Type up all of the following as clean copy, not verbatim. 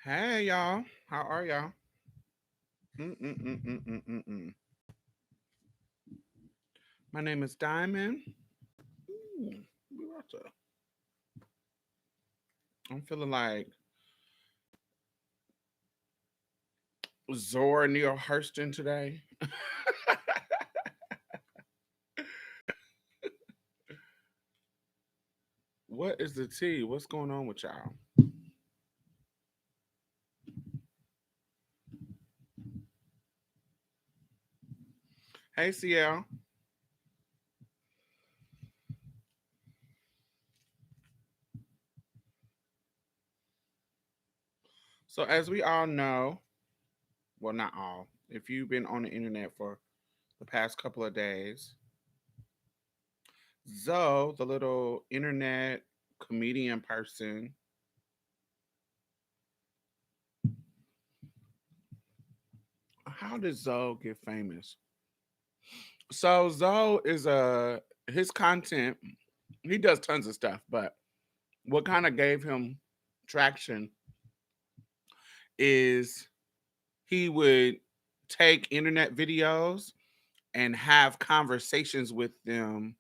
Hey y'all, how are y'all? Mm-mm-mm-mm-mm-mm. My name is Diamond. Ooh, we about to- I'm feeling like Zora Neale Hurston today. What is the tea? What's going on with y'all? Hey CL. So as we all know, well not all, if you've been on the internet for the past couple of days, Zoe, the little internet comedian person, how did Zoe get famous? So Zoe is his content. He does tons of stuff, but what kind of gave him traction is he would take internet videos and have conversations with them,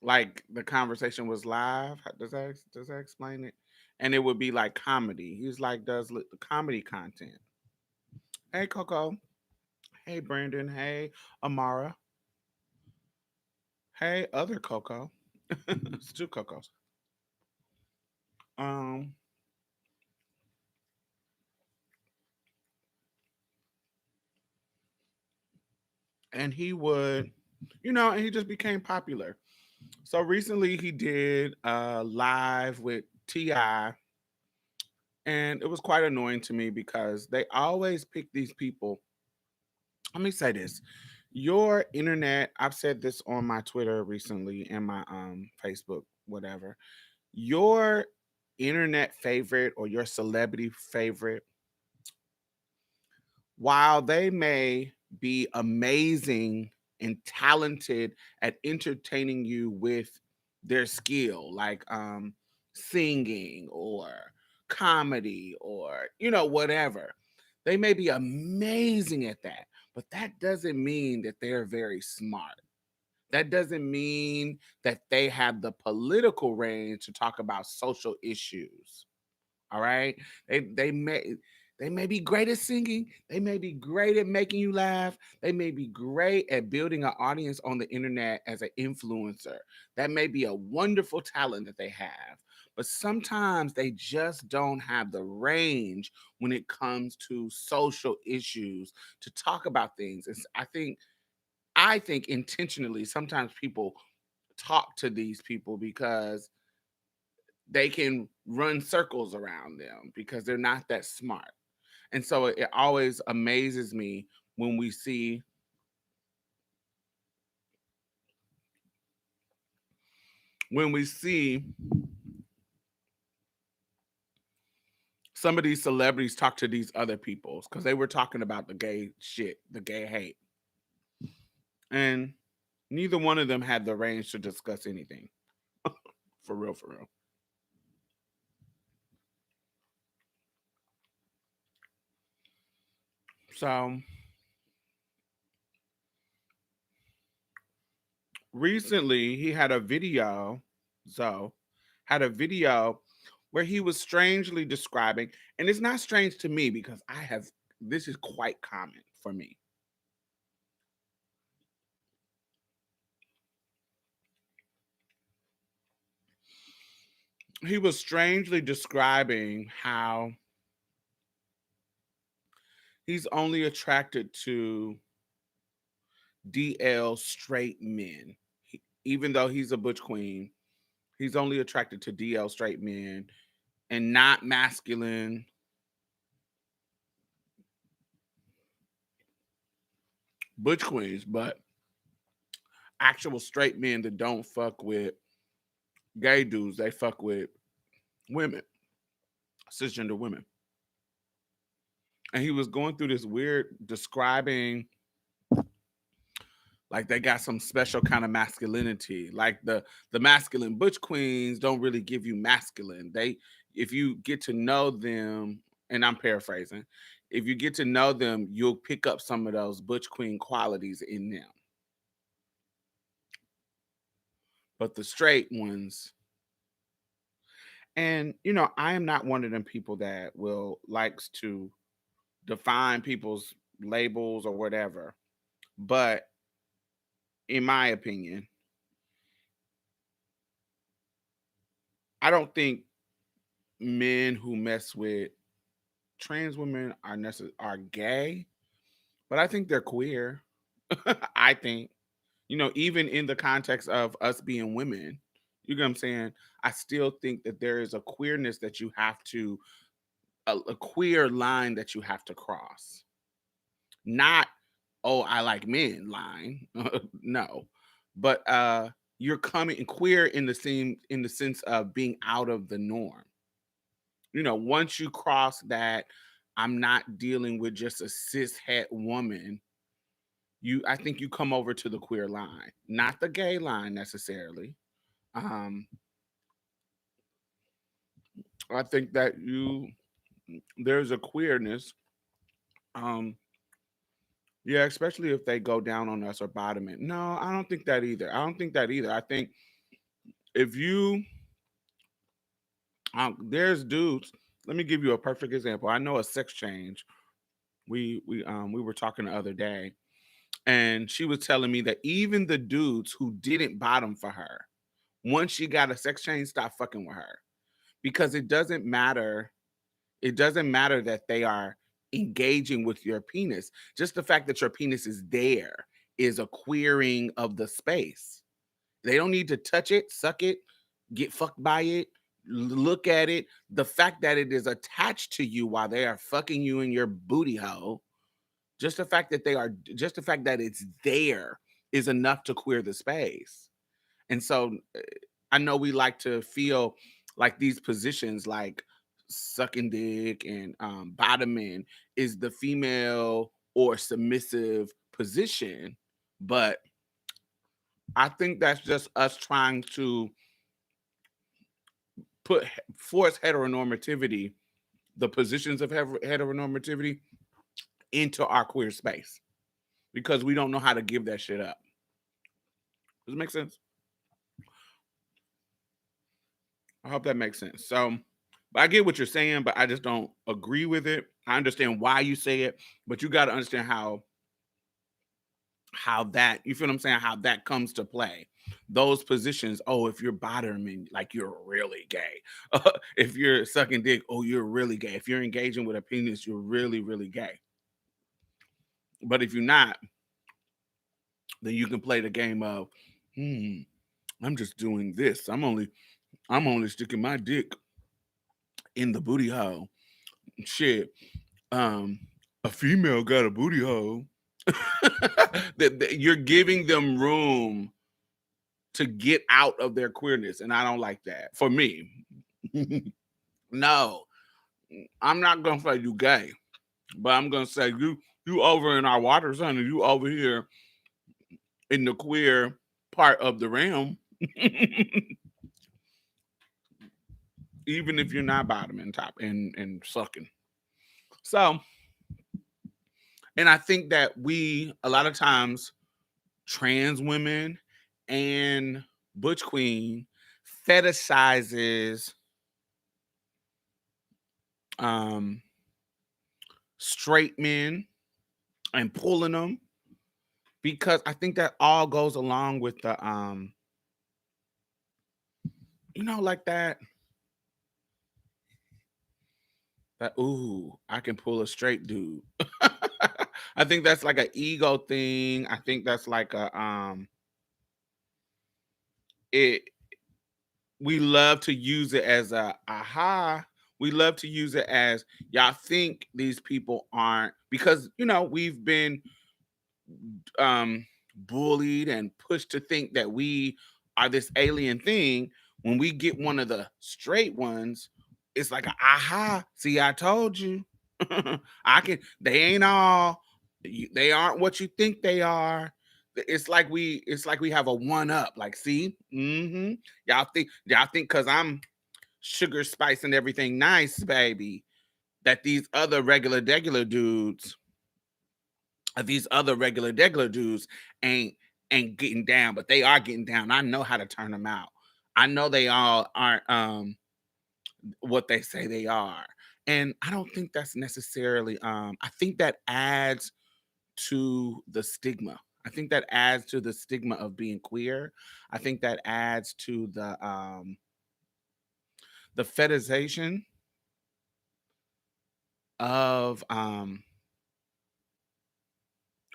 like the conversation was live. Does that explain it? And it would be like comedy. He's like does comedy content. Hey Coco. Hey Brandon. Hey Amara. Hey other Coco. It's two Cocos. Um, and he would, and he just became popular. So recently he did live with Ti, and it was quite annoying to me because they always pick these people. Let me say this: your internet. I've said this on my Twitter recently and my Facebook, whatever. Your internet favorite or your celebrity favorite, while they may be amazing and talented at entertaining you with their skill, like singing or comedy or whatever, they may be amazing at that, but that doesn't mean that they're very smart. That doesn't mean that they have the political range to talk about social issues. All right. They may be great at singing. They may be great at making you laugh. They may be great at building an audience on the internet as an influencer. That may be a wonderful talent that they have. But sometimes they just don't have the range when it comes to social issues to talk about things. I think intentionally sometimes people talk to these people because they can run circles around them because they're not that smart. And so it always amazes me when we see some of these celebrities talk to these other peoples because they were talking about the gay shit, the gay hate. And neither one of them had the range to discuss anything. For real, for real. So recently he had a video, Zoe had a video where he was strangely describing, and it's not strange to me because this is quite common for me. He was strangely describing how he's only attracted to DL straight men. Even though he's a butch queen, he's only attracted to DL straight men and not masculine butch queens, but actual straight men that don't fuck with gay dudes. They fuck with women, cisgender women. And he was going through this weird describing Like they got some special kind of masculinity. Like the masculine butch queens don't really give you masculine. They, if you get to know them, and I'm paraphrasing, if you get to know them, you'll pick up some of those butch queen qualities in them. But the straight ones, and I am not one of them people that will likes to define people's labels or whatever. But in my opinion, I don't think men who mess with trans women are gay, but I think they're queer. I think, even in the context of us being women, you know what I'm saying? I still think that there is a queerness that you have to, a queer line that you have to cross. Not, oh, I like men line. No. But you're coming queer in the same in the sense of being out of the norm. Once you cross that, I'm not dealing with just a cis het woman. I think you come over to the queer line, not the gay line necessarily. Um, I think that there's a queerness. Um, yeah, especially if they go down on us or bottom it. No, I don't think that either. I don't think that either. I think if you there's dudes. Let me give you a perfect example. I know a sex change. We were talking the other day, and she was telling me that even the dudes who didn't bottom for her, once she got a sex change, stop fucking with her because it doesn't matter. It doesn't matter that they are engaging with your penis. Just the fact that your penis is there is a queering of the space. They don't need to touch it, suck it, get fucked by it, look at it. The fact that it is attached to you while they are fucking you in your booty hole, just the fact that it's there is enough to queer the space. And so I know we like to feel like these positions like sucking dick and bottoming is the female or submissive position, but I think that's just us trying to put force heteronormativity, the positions of heteronormativity, into our queer space because we don't know how to give that shit up. Does it make sense? I hope that makes sense. So, but I get what you're saying, but I just don't agree with it. I understand why you say it, but you got to understand how that, you feel what I'm saying, how that comes to play. Those positions, oh, if you're bottoming, like you're really gay. If you're sucking dick, oh, you're really gay. If you're engaging with a penis, you're really, really gay. But if you're not, then you can play the game of, I'm just doing this. I'm only sticking my dick in the booty hole. Shit. Um, a female got a booty hole. That you're giving them room to get out of their queerness, and I don't like that. For me, no, I'm not gonna say you gay, but I'm gonna say you over in our waters, honey. You over here in the queer part of the realm, even if you're not bottoming, top and sucking. So, and I think that we a lot of times trans women and butch queen fetishizes um straight men and pulling them because I think that all goes along with the like that ooh, I can pull a straight dude. I think that's like an ego thing. I think that's like a it we love to use it as a aha. We love to use it as y'all think these people aren't because we've been bullied and pushed to think that we are this alien thing. When we get one of the straight ones, it's like a aha. See, I told you. I can. They ain't all. They aren't what you think they are. it's like we have a one up. Like, see, y'all think because I'm sugar spice and everything nice, baby, that these other regular degular dudes ain't ain't getting down, but they are getting down. I know how to turn them out. I know they all aren't what they say they are. And I don't think that's necessarily I think that adds to the stigma. I think that adds to the stigma of being queer. I think that adds to the fetishization of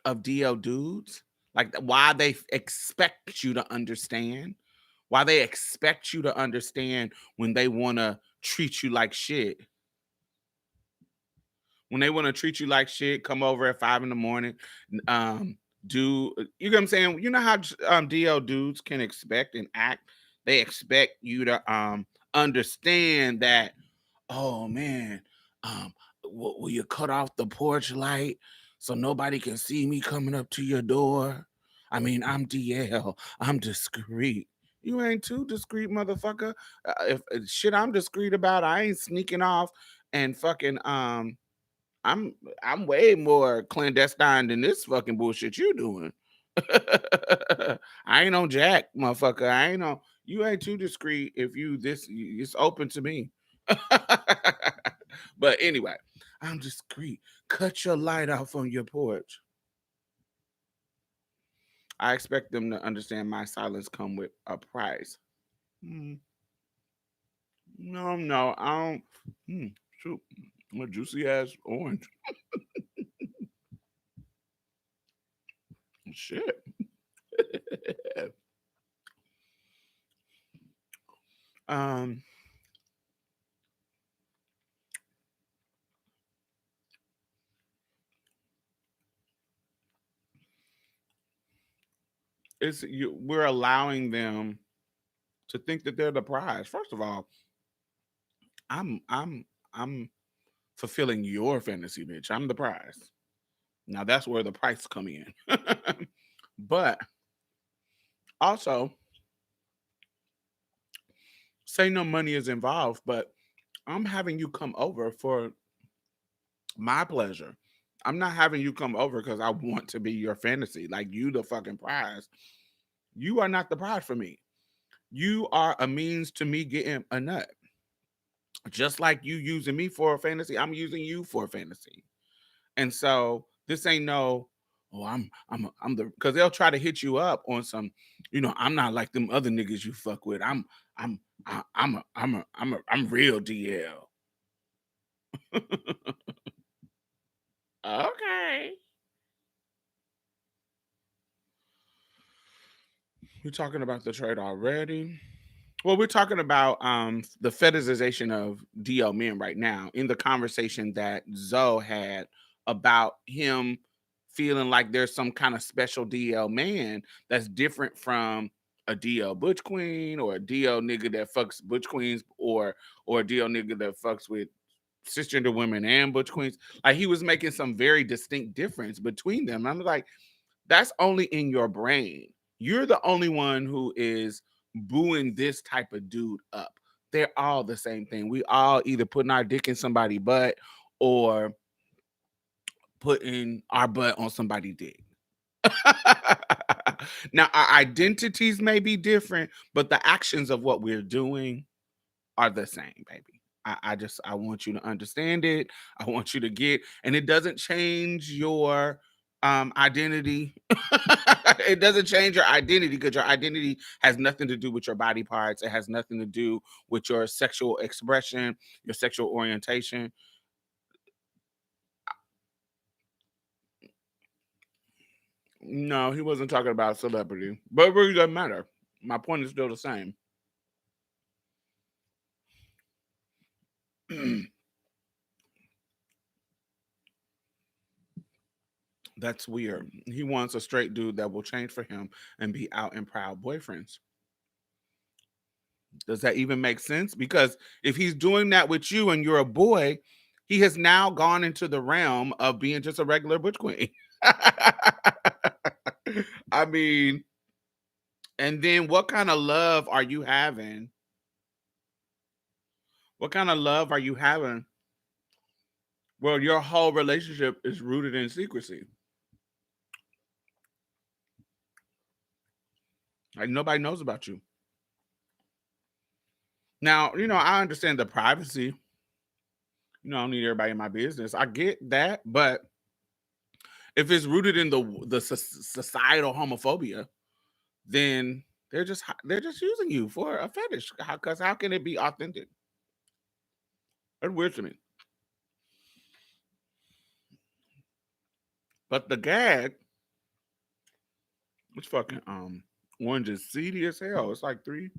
DL dudes. Like why they expect you to understand. Why they expect you to understand when they want to treat you like shit. When they want to treat you like shit, come over at 5 in the morning, um, do you know what I'm saying? You know how DL dudes can expect and act. They expect you to understand that. Oh man, um, will you cut off the porch light so nobody can see me coming up to your door? I mean, I'm DL. I'm discreet. You ain't too discreet, motherfucker. If shit I'm discreet about, I ain't sneaking off and fucking I'm I'm way more clandestine than this fucking bullshit you doing. I ain't on Jack, motherfucker. I ain't on. You ain't too discreet if you this. It's open to me. But anyway, I'm discreet. Cut your light off on your porch. I expect them to understand my silence come with a price. Mm, no, no, I don't. Shoot, a juicy ass orange. Shit. um, we're allowing them to think that they're the prize. First of all, I'm fulfilling your fantasy, bitch. I'm the prize. Now that's where the price come in. But also, say no money is involved, but I'm having you come over for my pleasure. I'm not having you come over because I want to be your fantasy. Like you the fucking prize. You are not the prize for me. You are a means to me getting a nut. Just like you using me for a fantasy, I'm using you for a fantasy. And so this ain't no, oh, I'm the because they'll try to hit you up on some, I'm not like them other niggas you fuck with. I'm I'm real DL. Okay. We're talking about the trade already. Well, we're talking about the fetishization of DL men right now in the conversation that Zoe had about him feeling like there's some kind of special DL man that's different from a DL butch queen or a DL nigga that fucks butch queens or a DL nigga that fucks with cisgender women and butch queens. Like he was making some very distinct difference between them. I'm like, that's only in your brain. You're the only one who is booing this type of dude up. They're all the same thing. We all either putting our dick in somebody's butt or putting our butt on somebody's dick. Now, our identities may be different, but the actions of what we're doing are the same, baby. I want you to understand it. I want you to get, and it doesn't change your identity. It doesn't change your identity because your identity has nothing to do with your body parts. It has nothing to do with your sexual expression, your sexual orientation. No, he wasn't talking about celebrity, but it really doesn't matter. My point is still the same. That's weird. He wants a straight dude that will change for him and be out and proud boyfriends. Does that even make sense? Because if he's doing that with you and you're a boy, he has now gone into the realm of being just a regular butch queen. I mean, and then what kind of love are you having? What kind of love are you having? Well, your whole relationship is rooted in secrecy. Like nobody knows about you. Now, I understand the privacy. I don't need everybody in my business. I get that, but if it's rooted in the societal homophobia, then they're just using you for a fetish. Because how can it be authentic? That's weird to me. But the gag, it's fucking orange is seedy as hell. It's like 3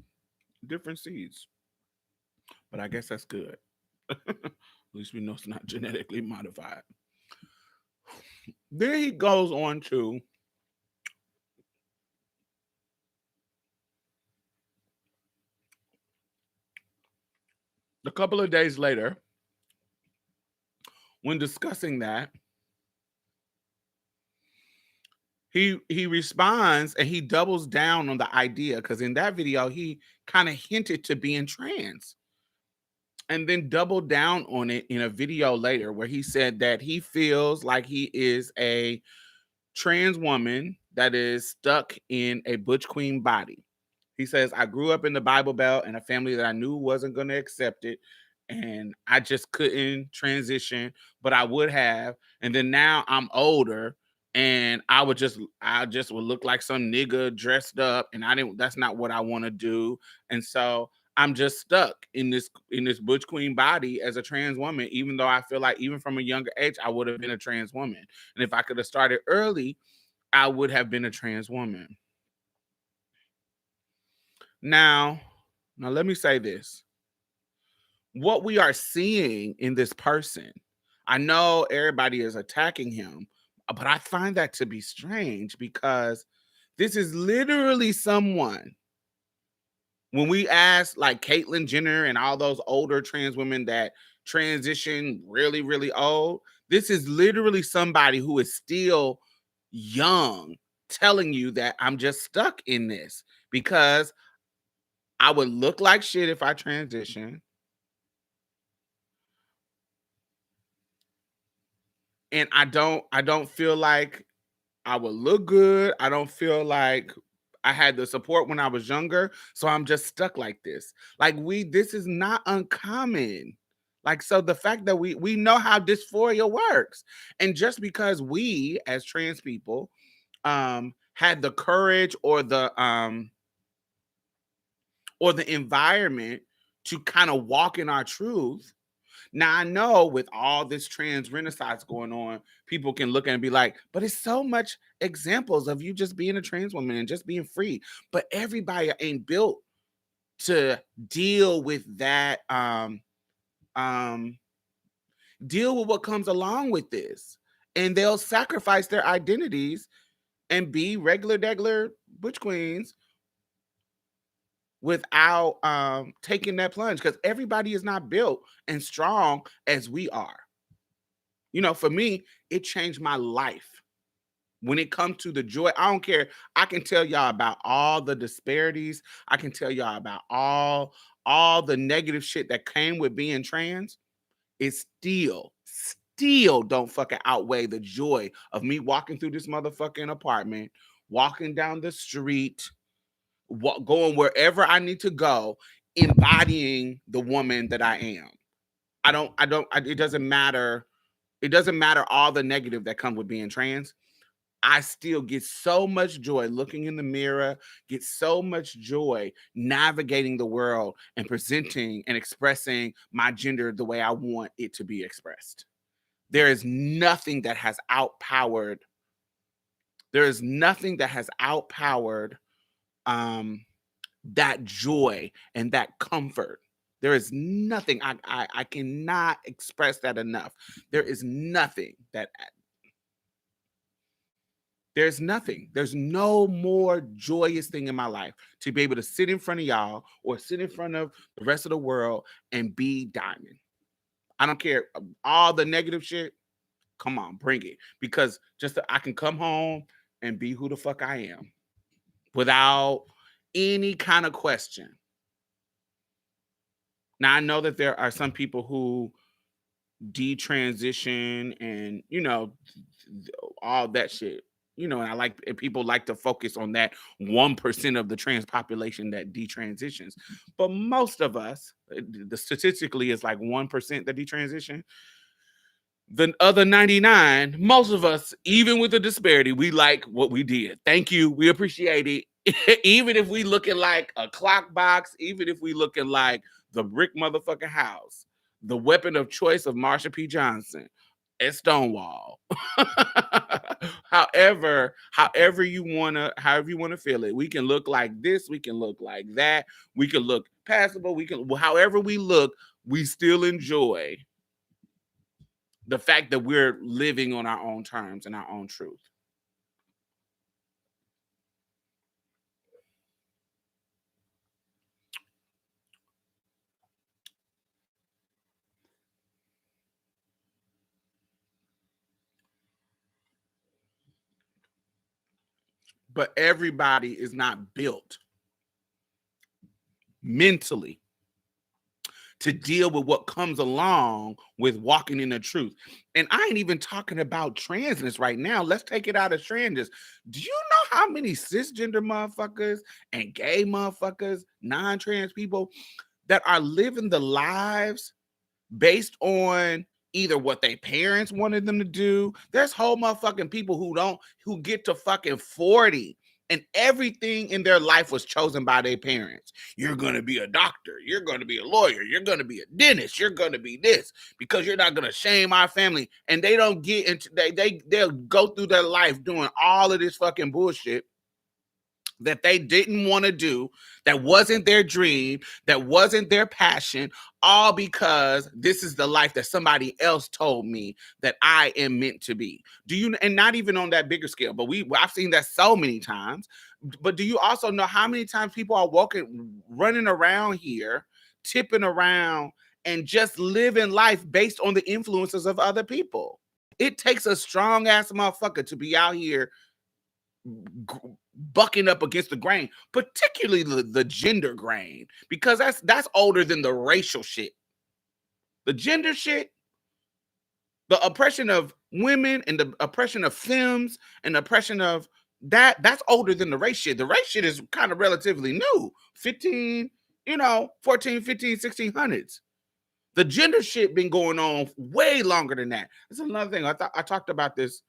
different seeds. But I guess that's good. At least we know it's not genetically modified. Then he goes on to a couple of days later, when discussing that, he responds and he doubles down on the idea because in that video he kind of hinted to being trans and then doubled down on it in a video later where he said that he feels like he is a trans woman that is stuck in a butch queen body. He says, I grew up in the Bible Belt in a family that I knew wasn't going to accept it. And I just couldn't transition, but I would have. And then now I'm older and I just would look like some nigga dressed up. And that's not what I want to do. And so I'm just stuck in this butch queen body as a trans woman, even though I feel like even from a younger age, I would have been a trans woman. And if I could have started early, I would have been a trans woman. Now, now let me say this. What we are seeing in this person, I know everybody is attacking him, but I find that to be strange because this is literally someone. When we ask like Caitlyn Jenner and all those older trans women that transition really, really old, this is literally somebody who is still young telling you that I'm just stuck in this because I would look like shit if I transition. And I don't feel like I would look good. I don't feel like I had the support when I was younger. So I'm just stuck like this. Like this is not uncommon. Like so the fact that we know how dysphoria works. And just because we as trans people had the courage or the environment to kind of walk in our truth. Now I know with all this trans renaissance going on, people can look and be like, but it's so much examples of you just being a trans woman and just being free. But everybody ain't built to deal with that, um, deal with what comes along with this. And they'll sacrifice their identities and be regular butch queens without taking that plunge because everybody is not built and strong as we are. For me, it changed my life. When it comes to the joy, I don't care. I can tell y'all about all the disparities. I can tell y'all about all the negative shit that came with being trans. It still don't fucking outweigh the joy of me walking through this motherfucking apartment, walking down the street, going wherever I need to go, embodying the woman that I am. It doesn't matter. It doesn't matter all the negative that comes with being trans. I still get so much joy looking in the mirror, get so much joy navigating the world and presenting and expressing my gender the way I want it to be expressed. There is nothing that has outpowered, there is nothing that has outpowered um that joy and that comfort. There is nothing. I cannot express that enough. There is nothing that there's nothing. There's no more joyous thing in my life to be able to sit in front of y'all or sit in front of the rest of the world and be Diamond. I don't care all the negative shit. Come on, bring it because I can come home and be who the fuck I am without any kind of question. Now I know that there are some people who detransition and all that shit. And and people like to focus on that 1% of the trans population that detransitions. But most of us, the statistically is like 1% that detransition. The other 99, most of us, even with the disparity, we like what we did. Thank you. We appreciate it. Even if we looking like a clock box, even if we looking like the brick motherfucking house, the weapon of choice of Marsha P. Johnson at Stonewall. However you wanna feel it. We can look like this, we can look like that, we can look passable, however we look, we still enjoy the fact that we're living on our own terms and our own truth. But everybody is not built mentally to deal with what comes along with walking in the truth. And I ain't even talking about transness right now. Let's take it out of transness. Do you know how many cisgender motherfuckers and gay motherfuckers, non-trans people that are living the lives based on either what their parents wanted them to do? There's whole motherfucking people who get to fucking 40 and everything in their life was chosen by their parents. You're gonna be a doctor, you're gonna be a lawyer, you're gonna be a dentist, you're gonna be this because you're not gonna shame our family. And they don't get into they'll go through their life doing all of this fucking bullshit that they didn't want to do, that wasn't their dream, that wasn't their passion, all because this is the life that somebody else told me that I am meant to be. Do you, and not even on that bigger scale, but I've seen that so many times. But do you also know how many times people are running around here, tipping around, and just living life based on the influences of other people? It takes a strong ass motherfucker to be out here bucking up against the grain, particularly the gender grain, because that's older than the racial shit. The gender shit, the oppression of women and the oppression of femmes and the oppression of that's older than the race shit. The race shit is kind of relatively new. 15, 14, 15, 1600s. The gender shit been going on way longer than that. That's another thing. I talked about this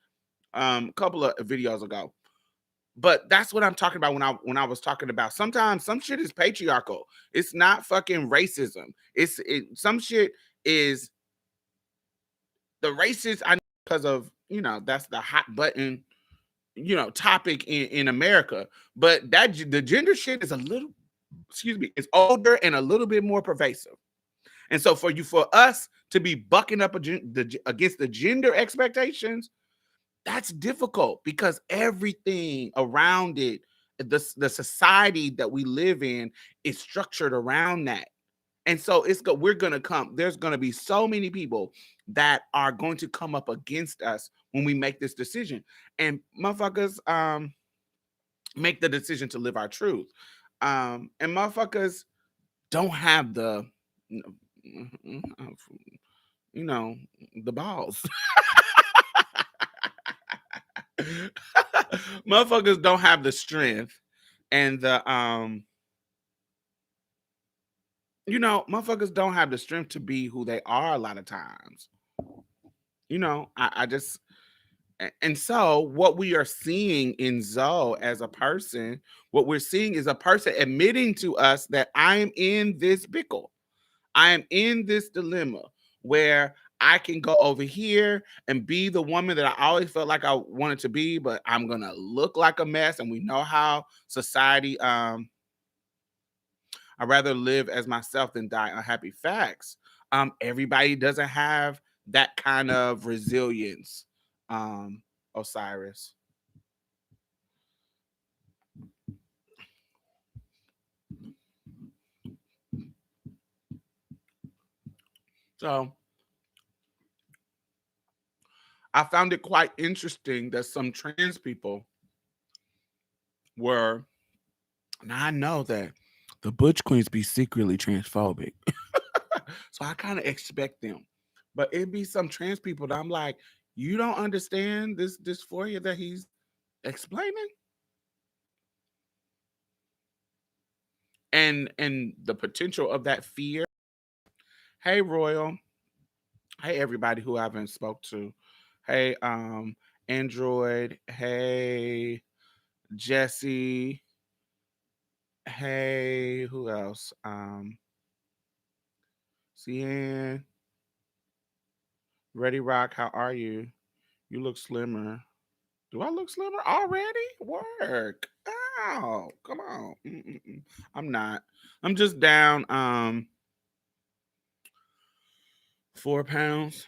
a couple of videos ago. But that's what I'm talking about when I was talking about sometimes some shit is patriarchal. It's not fucking racism. Some shit is the racist. I know because of that's the hot button topic in America. But the gender shit is a little, excuse me, it's older and a little bit more pervasive. And so for us to be bucking up against the gender expectations, that's difficult because everything around it, the society that we live in is structured around that. And so there's gonna be so many people that are going to come up against us when we make this decision. And motherfuckers make the decision to live our truth. And motherfuckers don't have the balls. Motherfuckers don't have the strength and motherfuckers don't have the strength to be who they are a lot of times. I just, and so what we are seeing in Zoe as a person, what we're seeing is a person admitting to us that I am in this pickle. I am in this dilemma where I can go over here and be the woman that I always felt like I wanted to be, but I'm gonna look like a mess. And we know how society I'd rather live as myself than die unhappy. Facts. Everybody doesn't have that kind of resilience. Osiris. So I found it quite interesting that some trans people were, now I know that the Butch Queens be secretly transphobic. So I kind of expect them. But it'd be some trans people that I'm like, you don't understand this dysphoria that he's explaining? And the potential of that fear. Hey Royal. Hey everybody who I haven't spoke to. Hey Android. Hey Jesse. Hey, who else? Cian, Ready Rock, how are you? You look slimmer. Do I look slimmer already? Work. Ow. Come on. Mm-mm-mm. I'm not. I'm just down 4 pounds.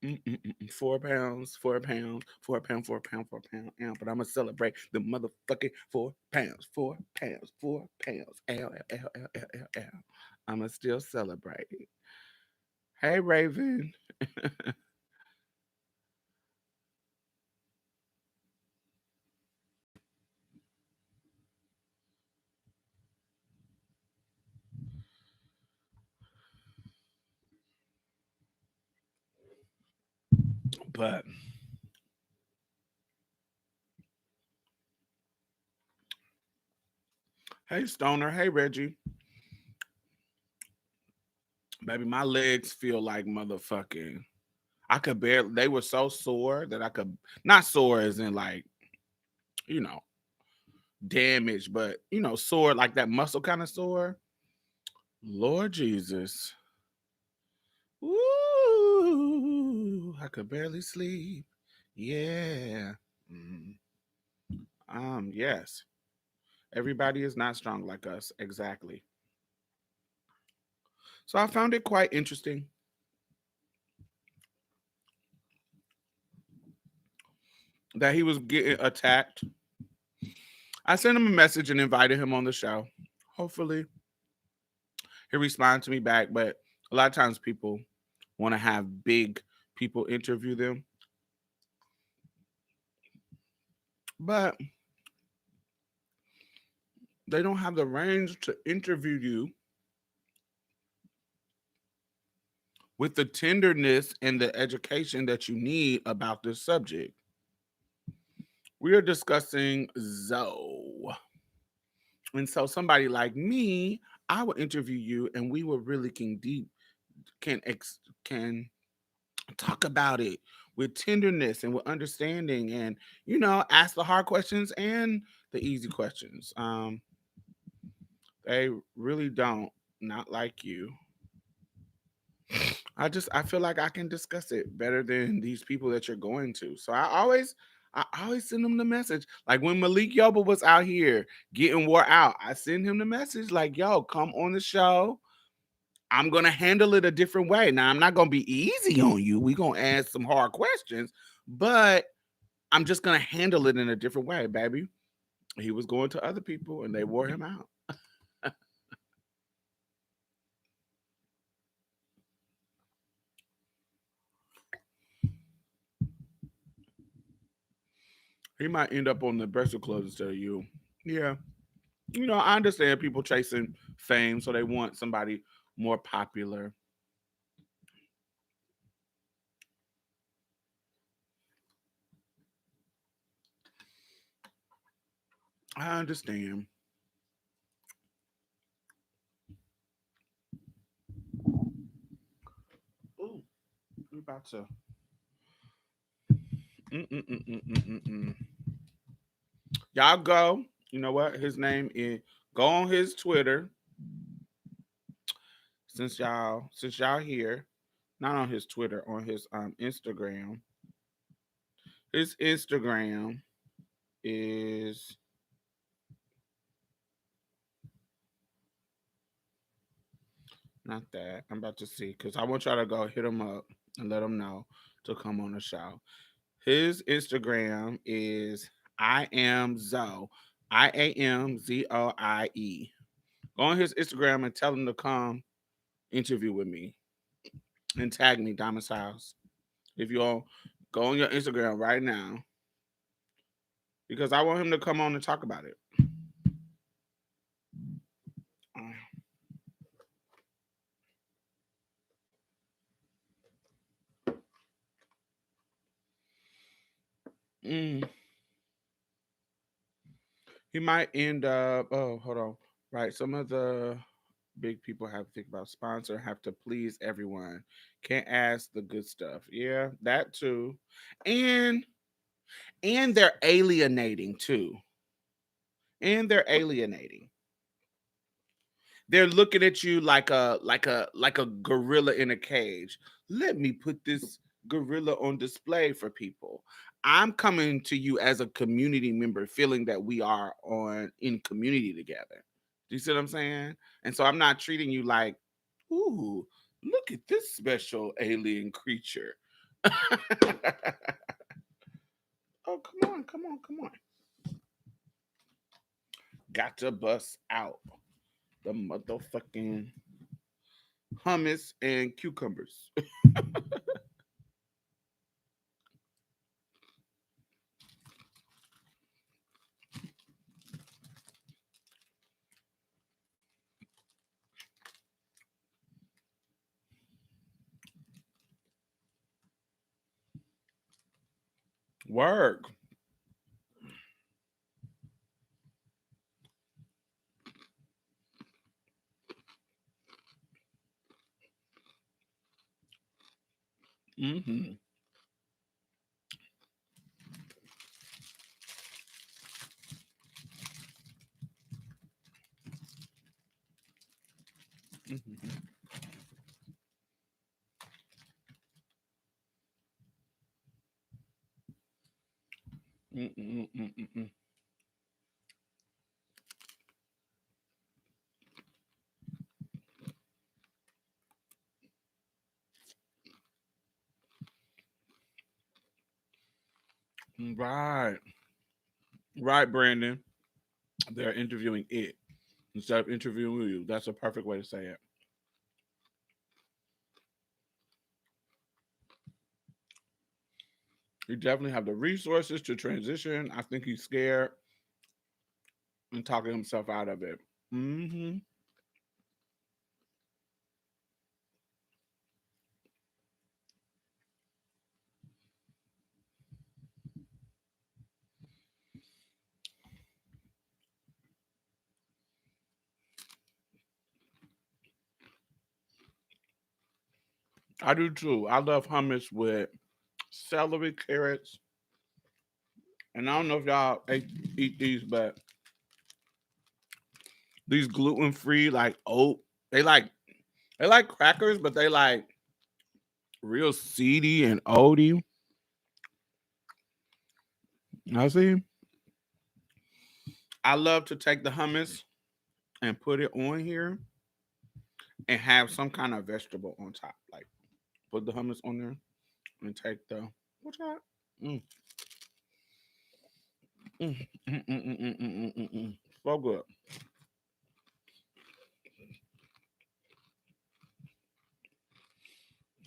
Mm-mm-mm. 4 pounds, 4 pounds, 4 pound, 4 pound, 4 pound. Ow, but I'm gonna celebrate the motherfucking 4 pounds, 4 pounds, 4 pounds. Ow, ow, ow, ow, ow, ow, ow. I'm gonna still celebrate. Hey Raven. But hey Stoner, hey Reggie. Baby, my legs feel like motherfucking. I could barely. They were so sore that I could not sore as in like you know damage, but sore like that muscle kind of sore. Lord Jesus, ooh, I could barely sleep. Yeah. Mm. Yes. Everybody is not strong like us. Exactly. So I found it quite interesting that he was getting attacked. I sent him a message and invited him on the show. Hopefully, he'll respond to me back. But a lot of times people want to have big people interview them. But they don't have the range to interview you with the tenderness and the education that you need about this subject. We are discussing Zoe. And so somebody like me, I will interview you and we will really can talk about it with tenderness and with understanding and ask the hard questions and the easy questions. They really don't not like you. I feel like I can discuss it better than these people that you're going to. So I always send them the message. Like when Malik Yoba was out here getting wore out, I send him the message like, yo, come on the show. I'm gonna handle it a different way. Now I'm not gonna be easy on you. We're gonna ask some hard questions, but I'm just gonna handle it in a different way, baby. He was going to other people and they wore him out. He might end up on the Breakfast Club instead of you. Yeah. I understand people chasing fame, so they want somebody more popular. I understand. Ooh, we about to. Mm-mm-mm-mm-mm-mm. Y'all go. You know what? His name is. Go on his Twitter since y'all here. Not on his Twitter, on his Instagram. His Instagram is not that. I'm about to see because I want y'all to go hit him up and let him know to come on the show. His Instagram is I am Zoe. IAMZOIE. Go on his Instagram and tell him to come interview with me and tag me, Diamond's House. If you all go on your Instagram right now because I want him to come on and talk about it. Mm. He might end up. Oh, hold on. Right. Some of the big people have to think about sponsor, have to please everyone. Can't ask the good stuff. Yeah, that too. And they're alienating too. And they're alienating. They're looking at you like a gorilla in a cage. Let me put this gorilla on display for people. I'm coming to you as a community member, feeling that we are on in community together. Do you see what I'm saying? And so I'm not treating you like, ooh, look at this special alien creature. Oh, come on, come on, come on. Got to bust out the motherfucking hummus and cucumbers. Work. Mm-hmm. Mm-hmm. Mm-mm-mm-mm-mm. Right. Right, Brandon. They're interviewing it instead of interviewing you. That's a perfect way to say it. He definitely have the resources to transition. I think he's scared and talking himself out of it. Hmm. I do too. I love hummus with celery, carrots, and I don't know if y'all eat these, but these gluten free like oat. They like they like crackers, but they like real seedy and oaty. I see. I love to take the hummus and put it on here and have some kind of vegetable on top. Like put the hummus on there and take the what's that? Mm, mm. So good.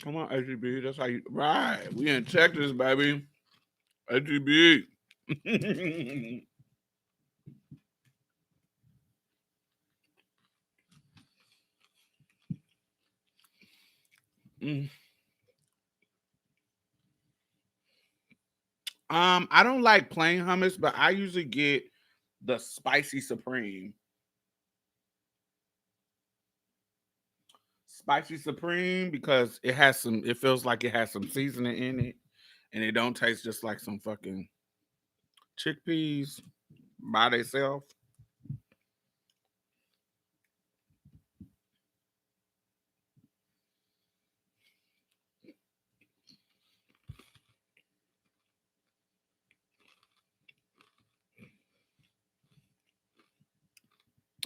Come on, HGB. That's how you right. We in Texas, baby. HGB. Mm. I don't like plain hummus, but I usually get the spicy supreme. Spicy supreme because it has some. It feels like it has some seasoning in it, and it don't taste just like some fucking chickpeas by themselves.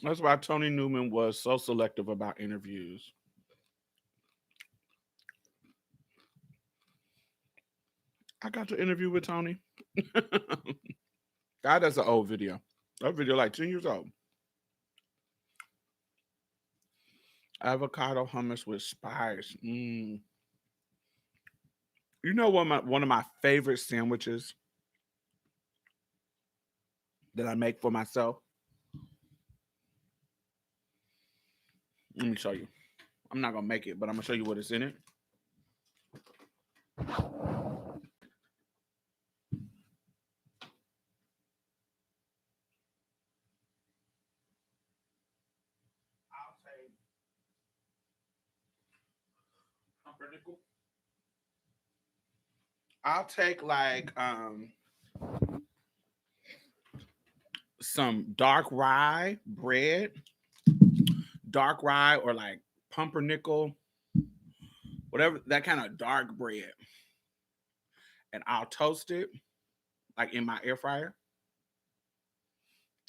That's why Tony Newman was so selective about interviews. I got to interview with Tony. God, that's an old video. That video like 10 years old. Avocado hummus with spice. Mm. You know what? One of my favorite sandwiches that I make for myself. Let me show you. I'm not gonna make it, but I'm gonna show you what is in it. I'll take pumpernickel. I'll take like some dark rye bread, dark rye or like pumpernickel, whatever that kind of dark bread, and I'll toast it like in my air fryer,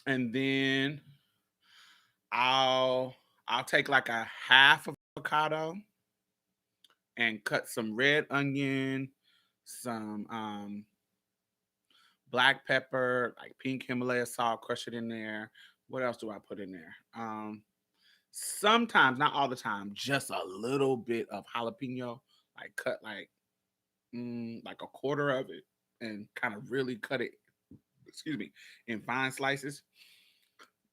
and then I'll I'll take like a half avocado and cut some red onion, some black pepper, like pink Himalaya salt, crush it in there. What else do I put in there? Sometimes, not all the time, just a little bit of jalapeno, like cut like a quarter of it and kind of really cut it, excuse me, in fine slices.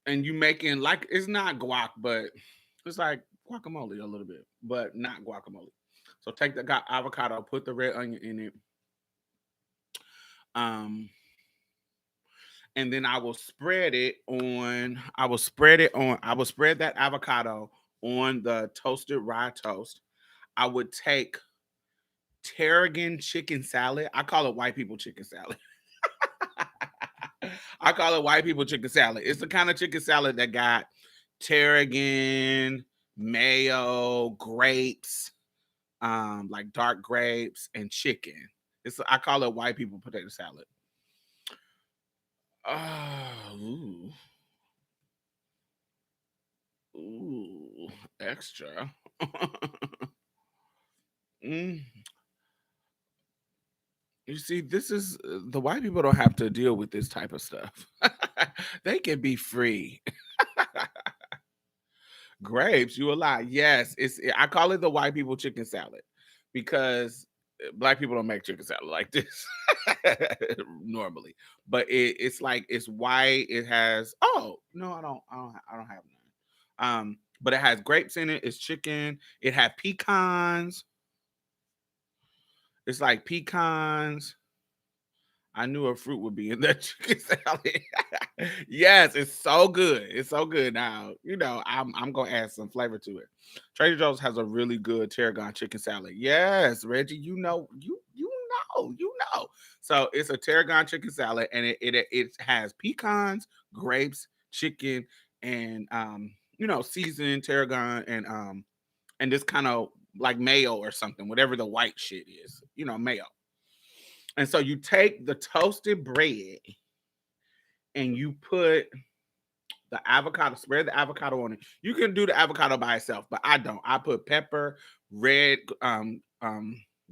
And you making like it's not guac, but it's like guacamole a little bit, but not guacamole. So take the avocado, put the red onion in it, um, and then I will spread it on. I will spread it on. I will spread that avocado on the toasted rye toast. I would take tarragon chicken salad. I call it white people chicken salad. I call it white people chicken salad. It's the kind of chicken salad that got tarragon, mayo, grapes, like dark grapes and chicken. I call it white people potato salad. Oh, ooh, extra. Mm. You see, this is the white people don't have to deal with this type of stuff. They can be free. Grapes, you a lie. Yes, I call it the white people chicken salad because black people don't make chicken salad like this normally. But it's like it's white. It has no, I don't have none. But it has grapes in it. It's chicken. It had pecans. It's like pecans. I knew a fruit would be in that chicken salad. Yes, it's so good. It's so good. Now, I'm gonna add some flavor to it. Trader Joe's has a really good tarragon chicken salad. Yes, Reggie, you know. So it's a tarragon chicken salad, and it has pecans, grapes, chicken, and seasoned tarragon and this kind of like mayo or something, whatever the white shit is, mayo. And so you take the toasted bread and you put the avocado, spread the avocado on it. You can do the avocado by itself, but I don't. I put pepper, red,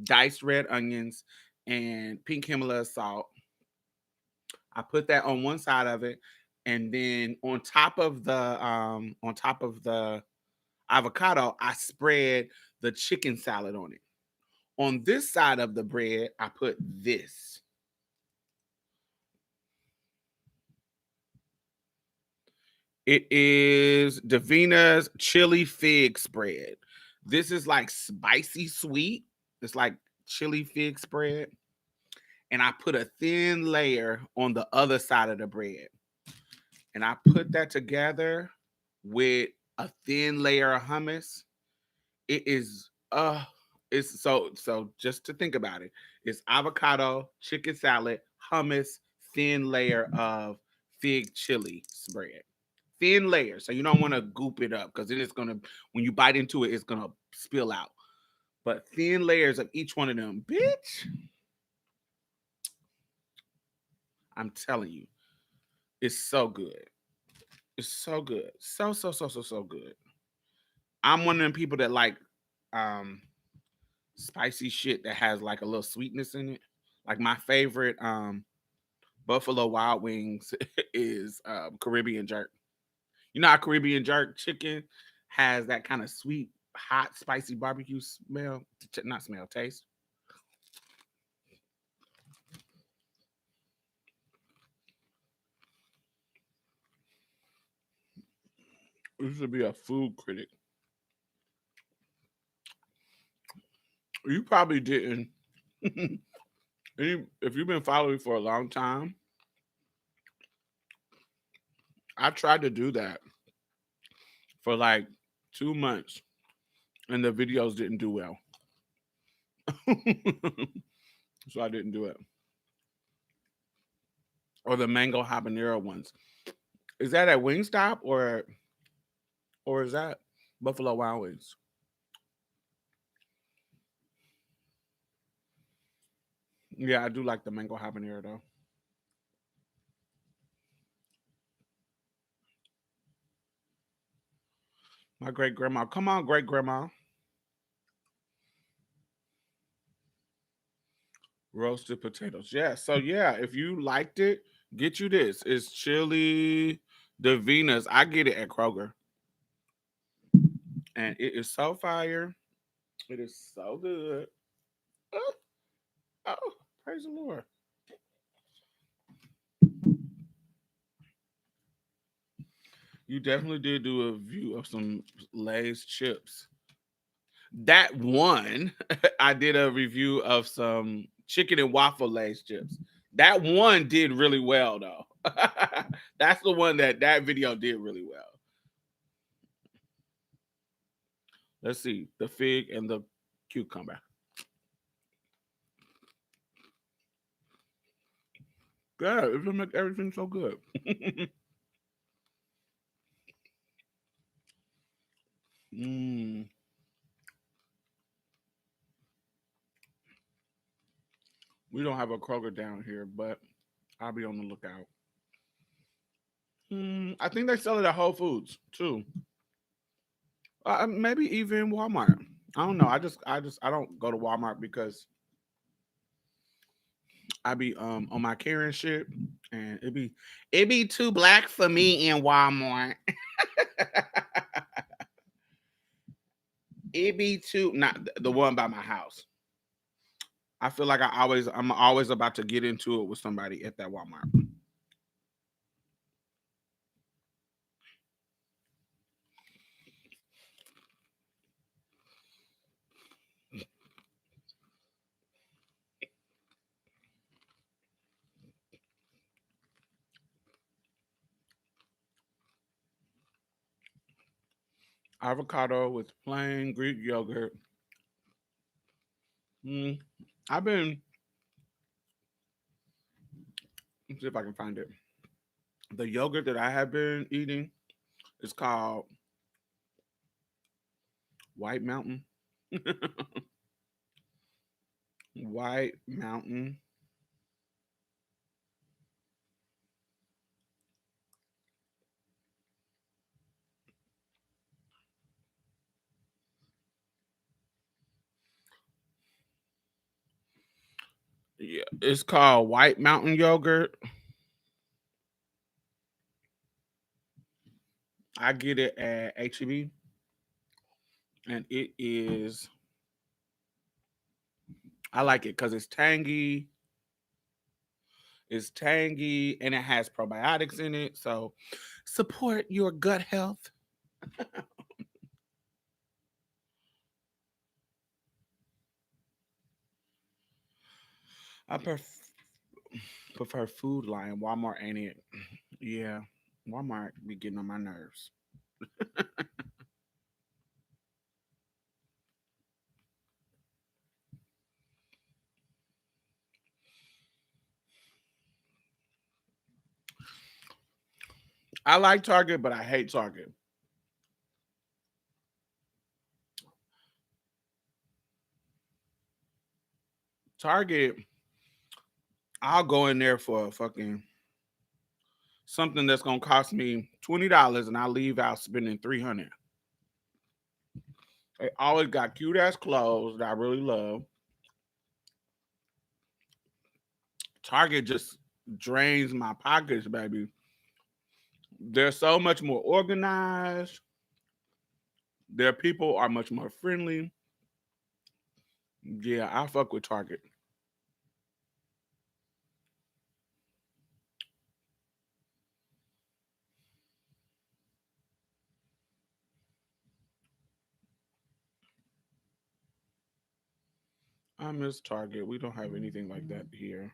diced red onions, and pink Himalaya salt. I put that on one side of it, and then on top of the avocado, I spread the chicken salad on it. On this side of the bread, I put this. It is Davina's chili fig spread. This is like spicy sweet. It's like chili fig spread. And I put a thin layer on the other side of the bread. And I put that together with a thin layer of hummus. It is it's so just to think about it. It's avocado, chicken salad, hummus, thin layer of fig chili spread. Thin layer. So you don't want to goop it up because then it's gonna when you bite into it, it's gonna spill out. But thin layers of each one of them, bitch. I'm telling you, it's so good. It's so good. So good. I'm one of them people that like um spicy shit that has like a little sweetness in it. Like my favorite Buffalo Wild Wings is Caribbean jerk. You know how Caribbean jerk chicken has that kind of sweet, hot, spicy barbecue smell? Not smell, taste. used to be a food critic. You probably didn't. If you've been following me for a long time, I tried to do that for like 2 months, and the videos didn't do well. So I didn't do it. Or the mango habanero ones. Is that at Wingstop or is that Buffalo Wild Wings? Yeah, I do like the mango habanero though. My great grandma. Come on, great grandma. Roasted potatoes. Yeah. So yeah, if you liked it, get you this. It's chili Divinas. I get it at Kroger. And it is so fire. It is so good. Oh, oh, praise the Lord. You definitely did do a review of some Lay's chips. That one, I did a review of some chicken and waffle Lay's chips. That one did really well though. That's the one that video did really well. Let's see, the fig and the cucumber. Yeah, it will make everything so good. mm, we don't have a Kroger down here, but I'll be on the lookout. I think they sell it at Whole Foods too. Maybe even Walmart. I don't know. I don't go to Walmart because I be on my Karen shit, and it be too black for me in Walmart. It be too not the one by my house. I feel like I'm always about to get into it with somebody at that Walmart. Avocado with plain Greek yogurt. Mm, I've been let's see if I can find it. The yogurt that I have been eating is called White Mountain. White Mountain. Yeah, it's called White Mountain yogurt. I get it at HEB, and it is. I like it because it's tangy. It's tangy, and it has probiotics in it. So support your gut health. I prefer Food Lion. Walmart ain't it? Yeah, Walmart be getting on my nerves. I like Target, but I hate Target. Target, I'll go in there for a fucking something that's gonna cost me $20, and I'll leave out spending 300. They always got cute ass clothes that I really love. Target just drains my pockets, baby. They're so much more organized. Their people are much more friendly. Yeah, I fuck with Target. I miss Target. We don't have anything like that here.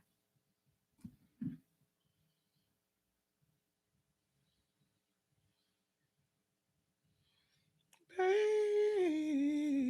Baby.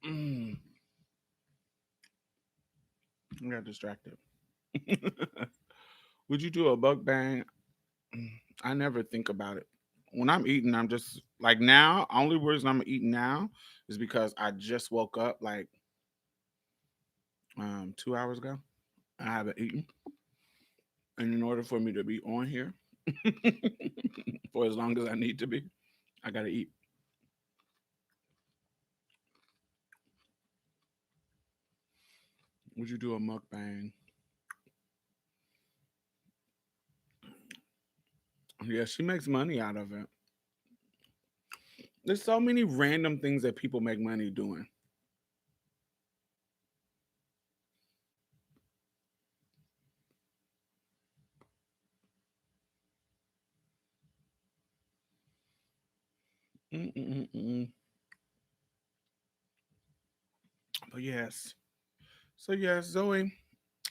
Mm, I got distracted. Would you do a mukbang? Mm, I never think about it. When I'm eating, I'm just like now. Only reason I'm eating now is because I just woke up like 2 hours ago. I haven't eaten, and in order for me to be on here for as long as I need to be, I gotta eat. Would you do a mukbang? Yeah, she makes money out of it. There's so many random things that people make money doing. Mm-mm-mm-mm. But yes. So yes, Zoe,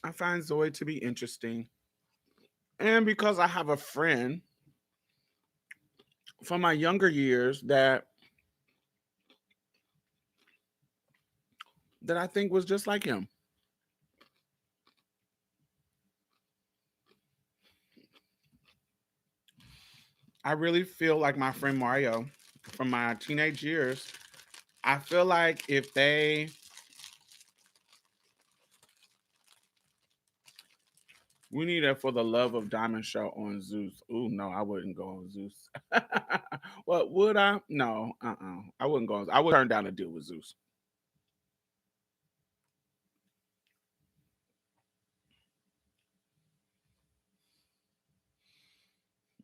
I find Zoe to be interesting. And because I have a friend from my younger years that I think was just like him. I really feel like my friend Mario from my teenage years. I feel like if they we need a for the love of diamond show on Zeus. Ooh, no, I wouldn't go on Zeus. What would I? No, I wouldn't go on. I would turn down a deal with Zeus.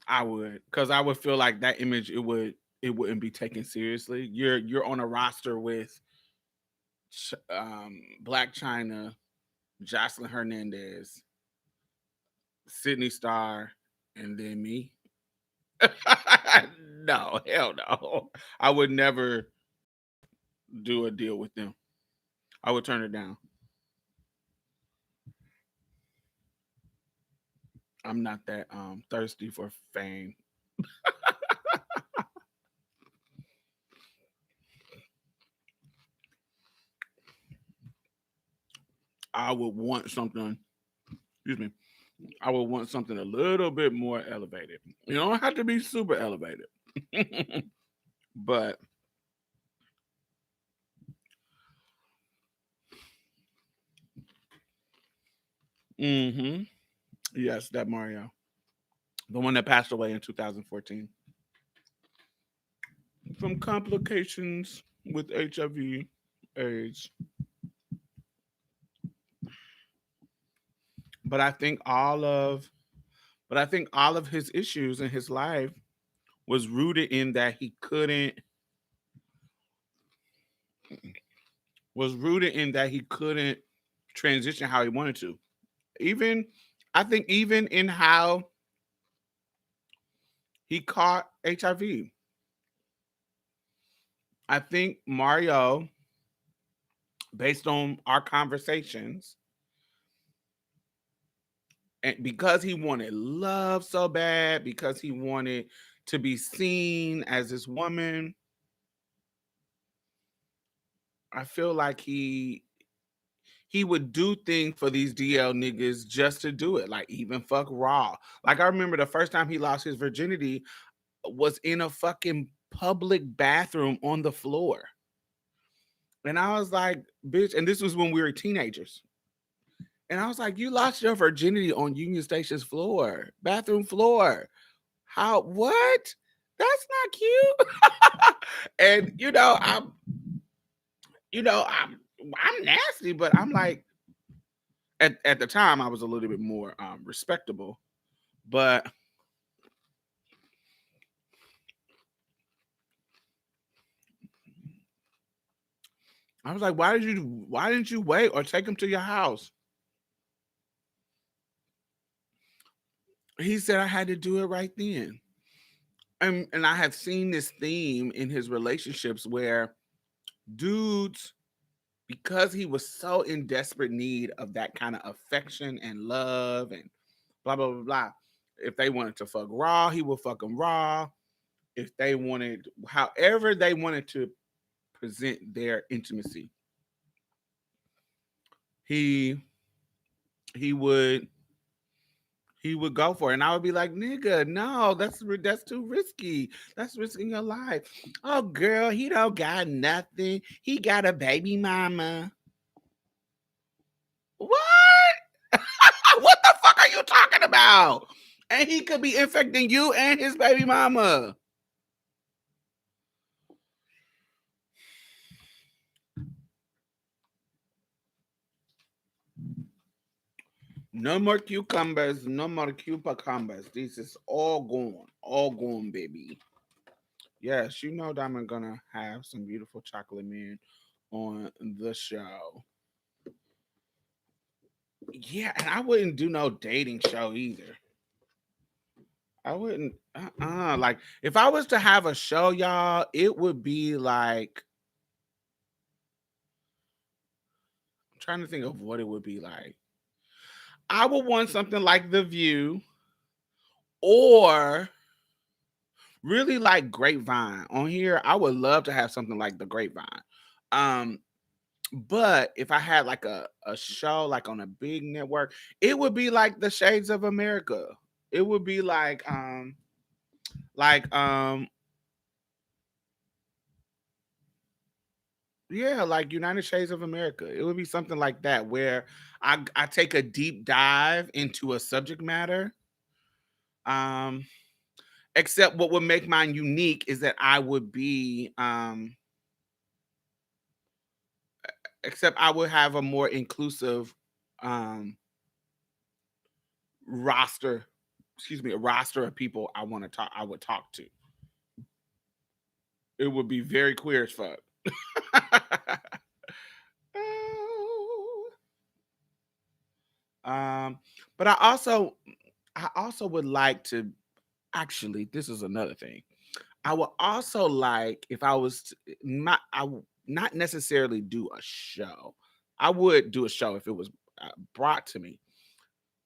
I would, because I would feel like that image it wouldn't be taken seriously. You're on a roster with Black China, Jocelyn Hernandez, Sydney Star, and then me. No, hell no. I would never do a deal with them. I would turn it down. I'm not that thirsty for fame. I would want something, excuse me, I would want something a little bit more elevated. You don't have to be super elevated. But hmm yes, that Mario. The one that passed away in 2014 from complications with HIV AIDS. But I think all of but I think all of his issues in his life was rooted in that he couldn't was rooted in that he couldn't transition how he wanted to. Even I think even in how he caught HIV. I think Mario, based on our conversations, and because he wanted love so bad, because he wanted to be seen as this woman, I feel like he would do things for these DL niggas just to do it, like even fuck raw. Like I remember the first time he lost his virginity was in a fucking public bathroom on the floor. And I was like, bitch, and this was when we were teenagers. And I was like, you lost your virginity on Union Station's floor, bathroom floor. How, what? That's not cute. And you know, I'm nasty, but I'm like, at the time I was a little bit more respectable. But I was like, why didn't you wait or take him to your house? He said I had to do it right then. And I have seen this theme in his relationships where dudes, because he was so in desperate need of that kind of affection and love and blah blah blah blah. If they wanted to fuck raw, he would fuck them raw. If they wanted, however they wanted to present their intimacy, he he would he would go for it. And I would be like, nigga, no, that's too risky. That's risking your life. Oh girl, he don't got nothing. He got a baby mama. What? What the fuck are you talking about? And he could be infecting you and his baby mama. No more cucumbers, no more cucumbers. This is all gone, baby. Yes, you know that I'm gonna have some beautiful chocolate men on the show. Yeah, and I wouldn't do no dating show either. I wouldn't. Like if I was to have a show, y'all, it would be like I'm trying to think of what it would be like. I would want something like The View or really like Grapevine. On here, I would love to have something like the Grapevine. Um, but if I had like a show like on a big network, it would be like the Shades of America. It would be like yeah, like United Shades of America. It would be something like that where I take a deep dive into a subject matter. Um, except what would make mine unique is that I would be except I would have a more inclusive um roster, excuse me, a roster of people I would talk to. It would be very queer as fuck. um, but I also would like to actually this is another thing. I would also like if I was not not necessarily do a show. I would do a show if it was brought to me.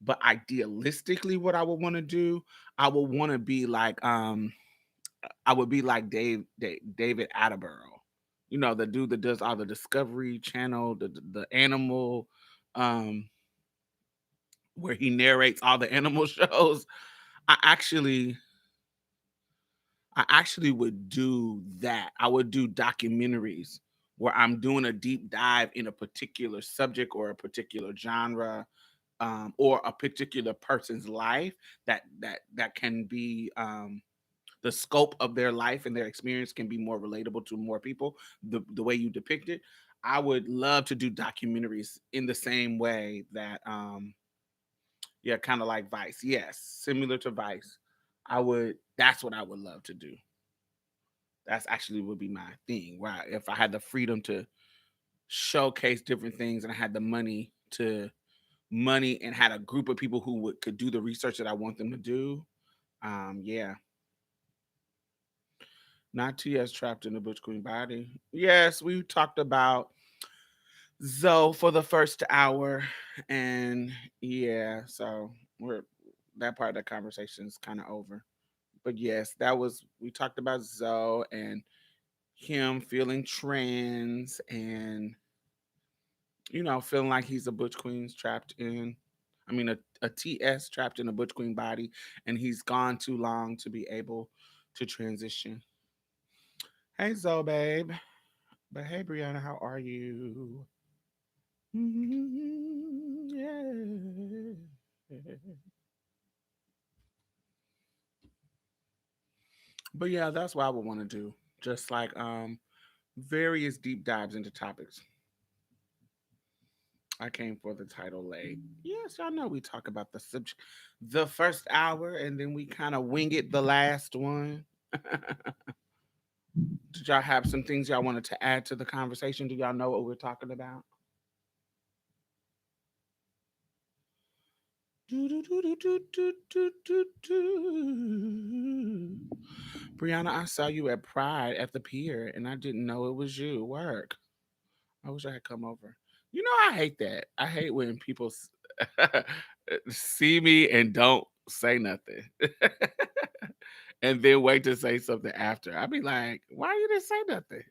But idealistically, what I would want to do, I would want to be like I would be like David Attenborough, you know, the dude that does all the Discovery Channel, the animal, um, where he narrates all the animal shows. I actually, I actually would do that. I would do documentaries where I'm doing a deep dive in a particular subject or a particular genre, or a particular person's life that can be the scope of their life and their experience can be more relatable to more people, the way you depict it. I would love to do documentaries in the same way that yeah, kind of like Vice. Yes, similar to Vice. That's what I would love to do. That's actually would be my thing. Right. If I had the freedom to showcase different things and I had the money and had a group of people who could do the research that I want them to do. Yeah. Not TS trapped in the Butch Queen body. Yes, we talked about Zoe for the first hour, and yeah, so we're that part of the conversation is kind of over. But yes, that was we talked about Zoe and him feeling trans and feeling like he's a Butch Queen's trapped in. I mean, a TS trapped in a Butch Queen body, and he's gone too long to be able to transition. Hey, Zoe, babe. But hey, Brianna, how are you? Yeah. But yeah, that's what I would want to do. Just like various deep dives into topics. I came for the title late. Yes, y'all know we talk about the subject the first hour and then we kind of wing it the last one. Did y'all have some things y'all wanted to add to the conversation? Do y'all know what we're talking about? Brianna, I saw you at Pride at the pier and I didn't know it was you. Work. I wish I had come over. You know, I hate that. I hate when people see me and don't say nothing. And then wait to say something after. I'd be like, why you didn't say nothing?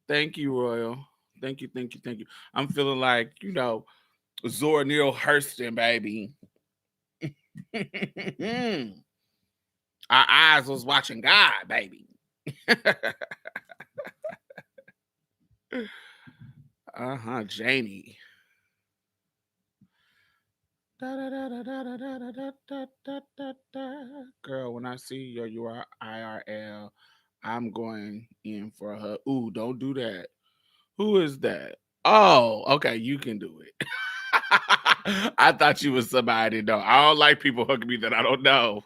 Thank you, Royal. Thank you, thank you, thank you. I'm feeling like, Zora Neale Hurston, baby. Our eyes was watching God, baby. Uh-huh, Janie. Girl, when I see your URL, I'm going in for a hug. Ooh, don't do that. Who is that? Oh, okay, you can do it. I thought you was somebody I didn't know. I don't like people hugging me that I don't know.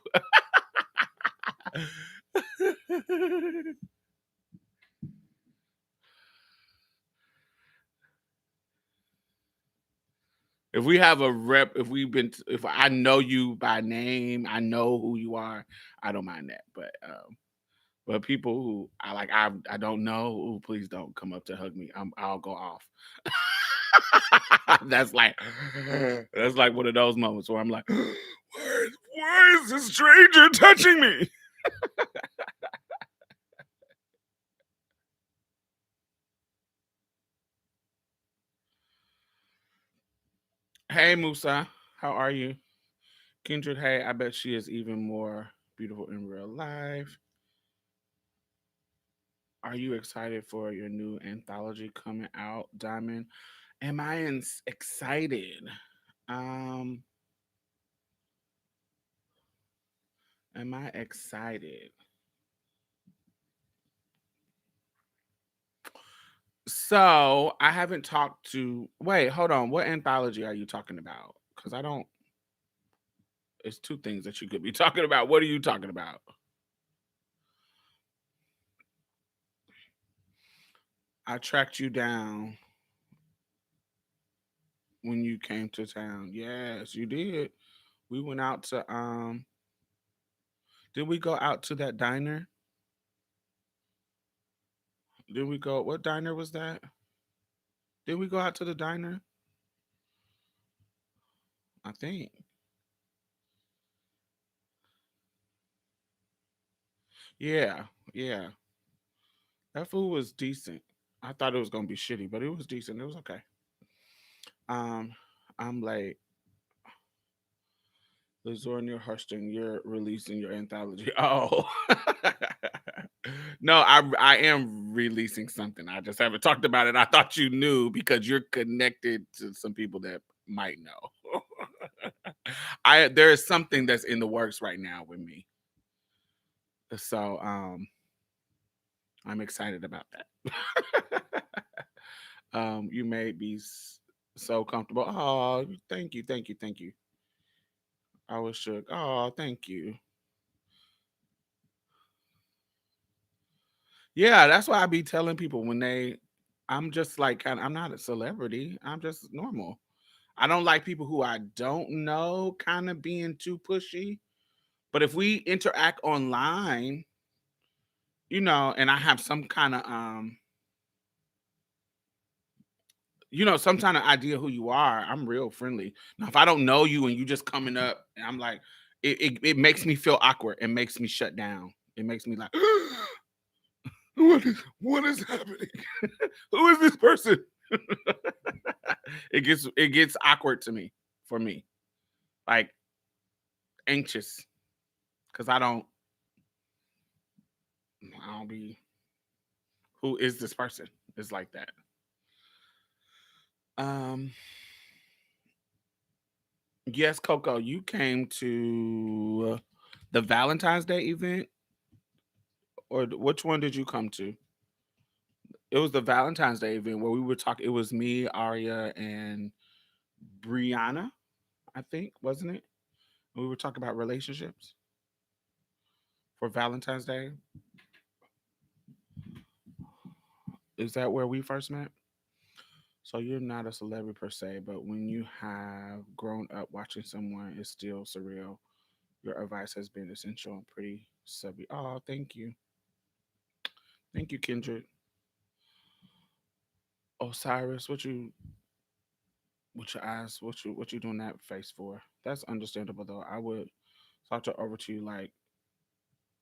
If we have a rep, if I know you by name, I know who you are. I don't mind that, but people who I don't know, ooh, please don't come up to hug me. I'll go off. that's like that's like one of those moments where I'm like, why is this stranger touching me? Hey Musa, how are you? Kindred, hey, I bet she is even more beautiful in real life. Are you excited for your new anthology coming out, Diamond? Am I excited? Um, am I excited? So I haven't talked to. Wait, hold on. What anthology are you talking about? Because I don't. It's two things that you could be talking about. What are you talking about? I tracked you down when you came to town. Yes, you did. We went out to. Did we go out to that diner? Did we go? What diner was that? Did we go out to the diner? I think. Yeah, yeah. That food was decent. I thought it was gonna be shitty, but it was decent. It was okay. Um, I'm like, Lazornia Hurston, you're releasing your anthology. Oh, no, I am releasing something. I just haven't talked about it. I thought you knew because you're connected to some people that might know. I there is something that's in the works right now with me, so I'm excited about that. You made me so comfortable. Oh, thank you, thank you, thank you. I was shook. Oh, thank you. Yeah, that's why I be telling people when I'm just like I'm not a celebrity. I'm just normal. I don't like people who I don't know kind of being too pushy. But if we interact online, and I have some kind of some kind of idea who you are, I'm real friendly. Now, if I don't know you and you just coming up, and I'm like, it makes me feel awkward. It makes me shut down. It makes me like, what is happening? Who is this person? it gets awkward to me for me, like anxious because I don't be who is this person? It's like that. Um, yes, Coco, you came to the Valentine's Day event, or which one did you come to? It was the Valentine's Day event where we were talking. It was me, Aria, and Brianna, I think, wasn't it? We were talking about relationships for Valentine's Day. Is that where we first met? So you're not a celebrity per se, but when you have grown up watching someone, it's still surreal. Your advice has been essential and pretty subby. Oh, thank you, Kindred. Osiris, what your eyes, what you doing that face for? That's understandable though. I would talk to over to you like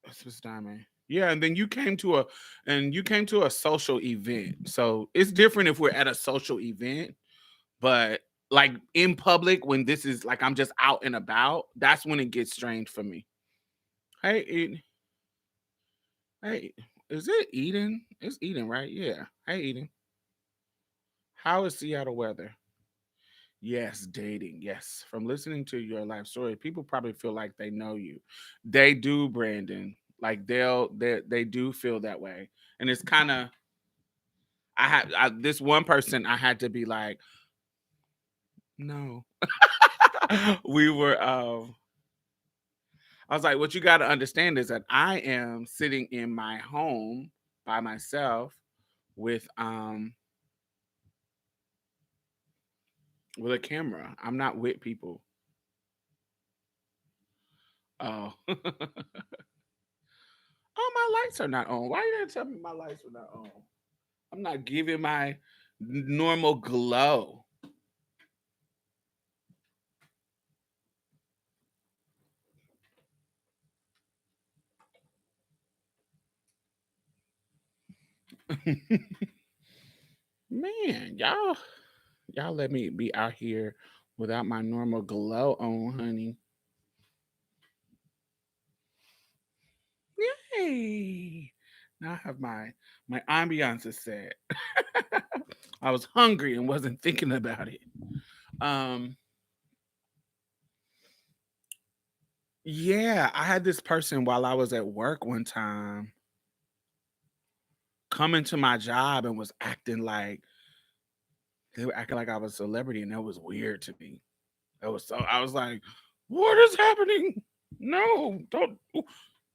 it's Miss Diamond. Yeah, and then you came to a social event. So it's different if we're at a social event, but like in public when this is like I'm just out and about, that's when it gets strange for me. Hey, hey, is it Eden? It's Eden, right? Yeah. Hey, Eden. How is Seattle weather? Yes, dating. Yes. From listening to your life story, people probably feel like they know you. They do, Brandon. Like they do feel that way. And it's kind of this one person I had to be like, no. we were I was like, what you got to understand is that I am sitting in my home by myself with um with a camera. I'm not with people. Oh. Oh, my lights are not on. Why you didn't tell me my lights were not on? I'm not giving my normal glow. Man, y'all let me be out here without my normal glow on, honey. Yay! Now I have my ambiance is set. I was hungry and wasn't thinking about it. Um, yeah, I had this person while I was at work one time come into my job and was acting like they were acting like I was a celebrity, and that was weird to me. That was so. I was like, "What is happening? No, don't."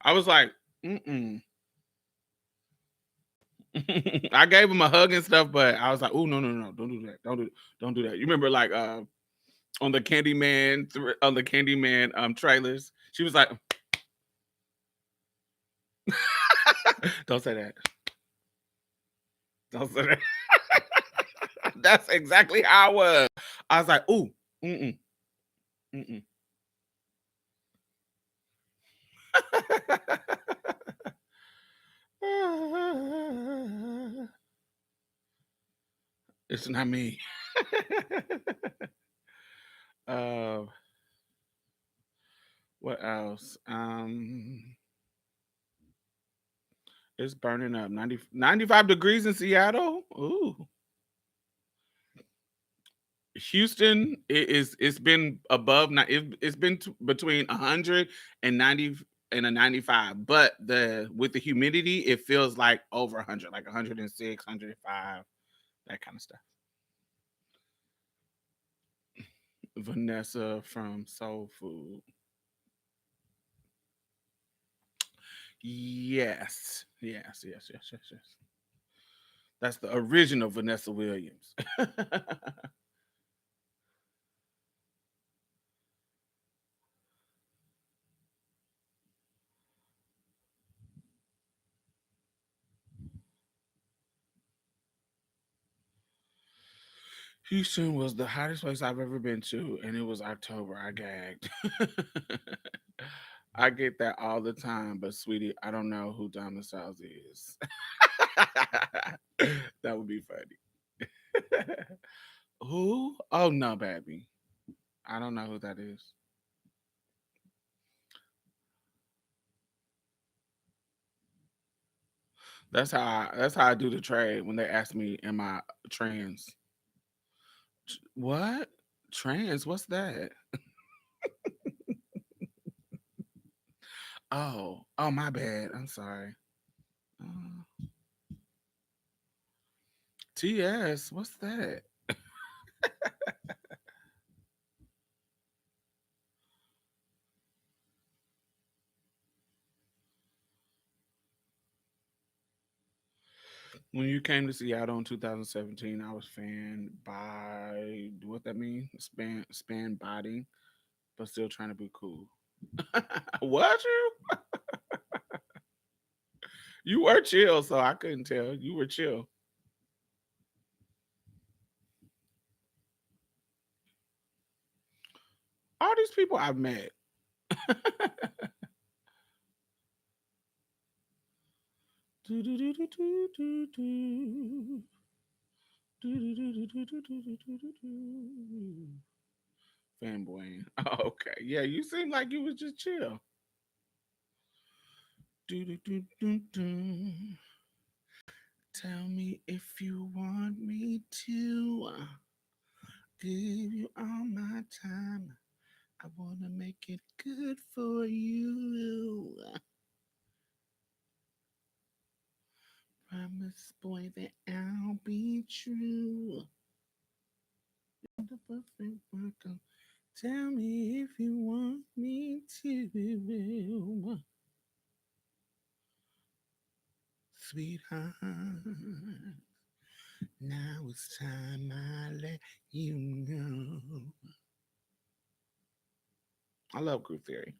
I was like, "Mm." I gave him a hug and stuff, but I was like, "Oh no, no, no, don't do that. Don't do that." You remember like on the Candyman trailers, she was like, "Don't say that. Don't say that." That's exactly how I was. I was like, "Ooh, mm-mm." Mm-mm. It's not me. uh, what else? It's burning up 95 degrees in Seattle. Ooh. Houston, it's been above it's been between 190 and a 95, but the with the humidity it feels like over 100, like 106, 105, that kind of stuff. Vanessa from Soul Food. Yes. That's the original Vanessa Williams. Houston was the hottest place I've ever been to, and it was October. I gagged. I get that all the time, but sweetie, I don't know who Diamond Stylz is. That would be funny. Who? Oh no, baby. I don't know who that is. That's how I do the trade when they ask me, am I trans? What? Trans? What's that? Oh, my bad. I'm sorry. Uh, TS, what's that? When you came to Seattle in 2017, I was fanned by what that mean? Span body, but still trying to be cool. Was you? You were chill, so I couldn't tell. You were chill. All these people I've met. Do, do, do, do, do, do, do. Do, do, do, do, do, do, do, do, do, do. Fanboy. Oh, okay. Yeah, you seem like you was just chill. Do, do, do, do, do. Tell me if you want me to give you all my time. I wanna make it good for you. Promise, boy, that I'll be true. The perfect worker. Tell me if you want me to, sweetheart. Now it's time I let you know. I love group theory.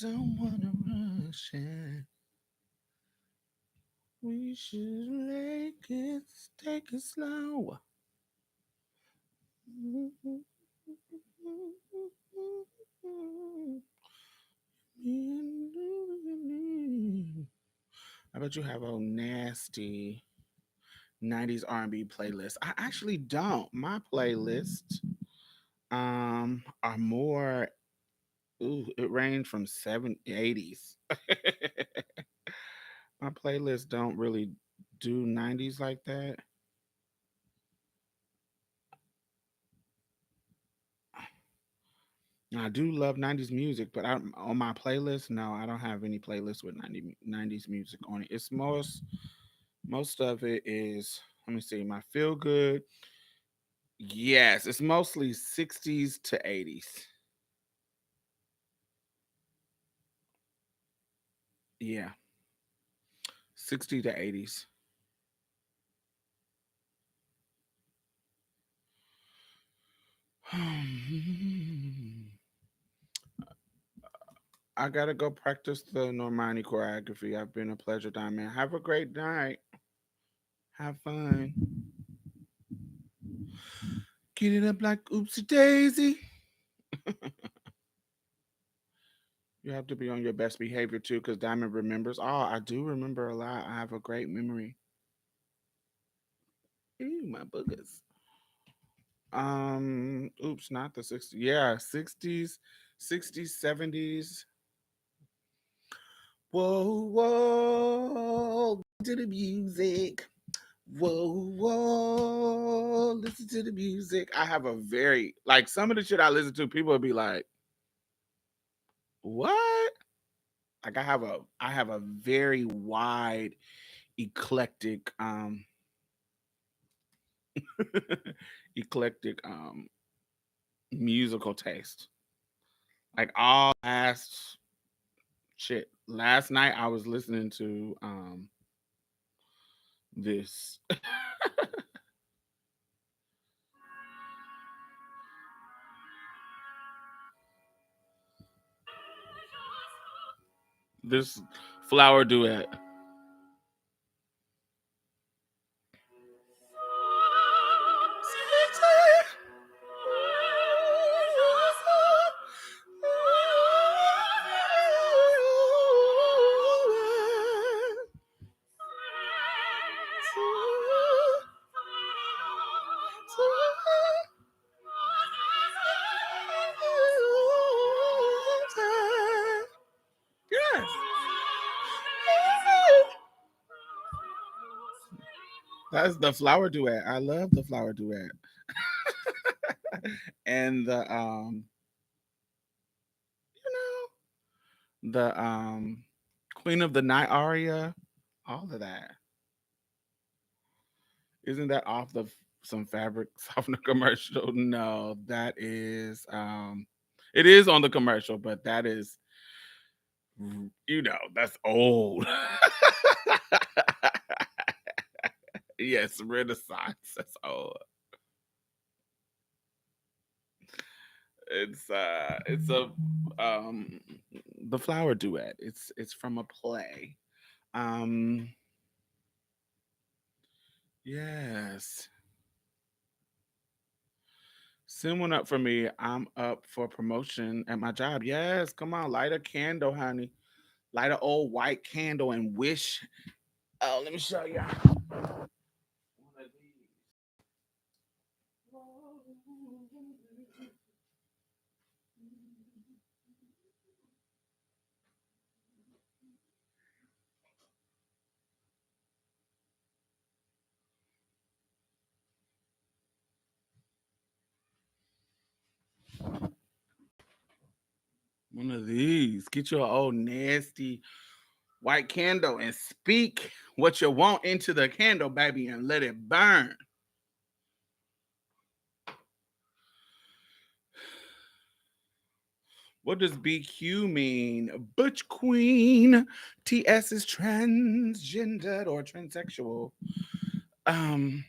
Don't wanna rush it. We should take it slow. I bet you have a nasty 90s R&B playlist. I actually don't. My playlists are more it ranged from 80s. My playlists don't really do 90s like that. I do love 90s music, but I'm on my playlist. No, I don't have any playlist with 90s music on it. It's most of it is, let me see, my feel good. Yes, it's mostly 60s to 80s. Yeah, 60 to 80s. I gotta go practice the Normani choreography. I've been a pleasure, Diamond. Have a great night. Have fun. Heat it up like oopsie daisy. You have to be on your best behavior too, because Diamond remembers. Oh, I do remember a lot. I have a great memory. Ooh, my boogers. Oops, not the 60s. Yeah, 60s, 60s, 70s. Whoa, whoa, to the music. Whoa, whoa, listen to the music. I have a very like some of the shit I listen to, people will be like, what? Like I have a very wide, eclectic, eclectic musical taste. Like all last shit. Last night I was listening to this this flower duet. Yes. That's the flower duet. I love the flower duet. And the Queen of the Night aria, all of that. Isn't that off the some fabric softener commercial? No, that is it is on the commercial, but that is that's old. Yes, Renaissance. That's old. It's a um the flower duet. It's from a play. Um yes. Send one up for me. I'm up for promotion at my job. Yes, come on, light a candle, honey. Light an old white candle and wish. Oh, let me show you. One of these. Get your old nasty white candle and speak what you want into the candle, baby, and let it burn. What does BQ mean? Butch Queen. TS is transgendered or transsexual. Um,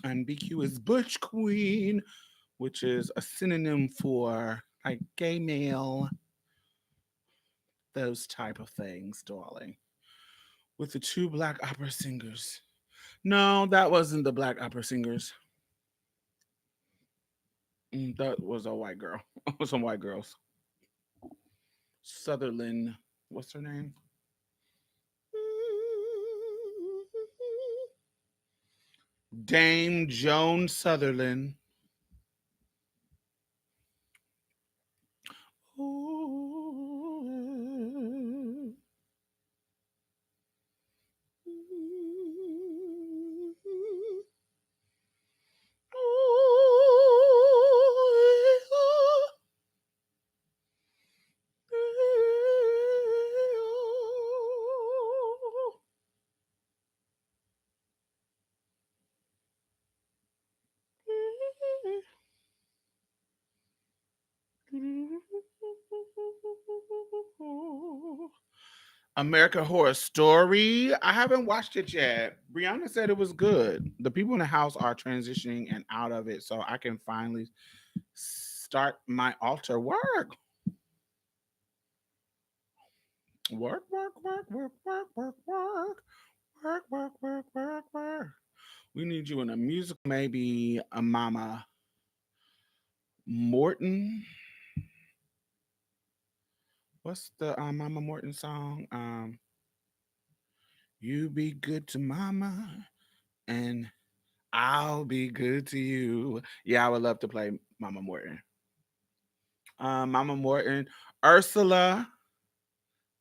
and BQ is Butch Queen, which is a synonym for like gay male, those type of things, darling. With the two black opera singers. No, that wasn't the black opera singers. That was a white girl. Some white girls. Sutherland. What's her name? Dame Joan Sutherland. Ooh. American Horror Story. I haven't watched it yet. Brianna said it was good. The people in the house are transitioning and out of it, so I can finally start my altar work. Work, work, work, work, work, work, work, work, work, work, work, work. We need you in a musical, maybe a mama. Morton. What's the Mama Morton song? You be good to Mama, and I'll be good to you. Yeah, I would love to play Mama Morton. Mama Morton, Ursula.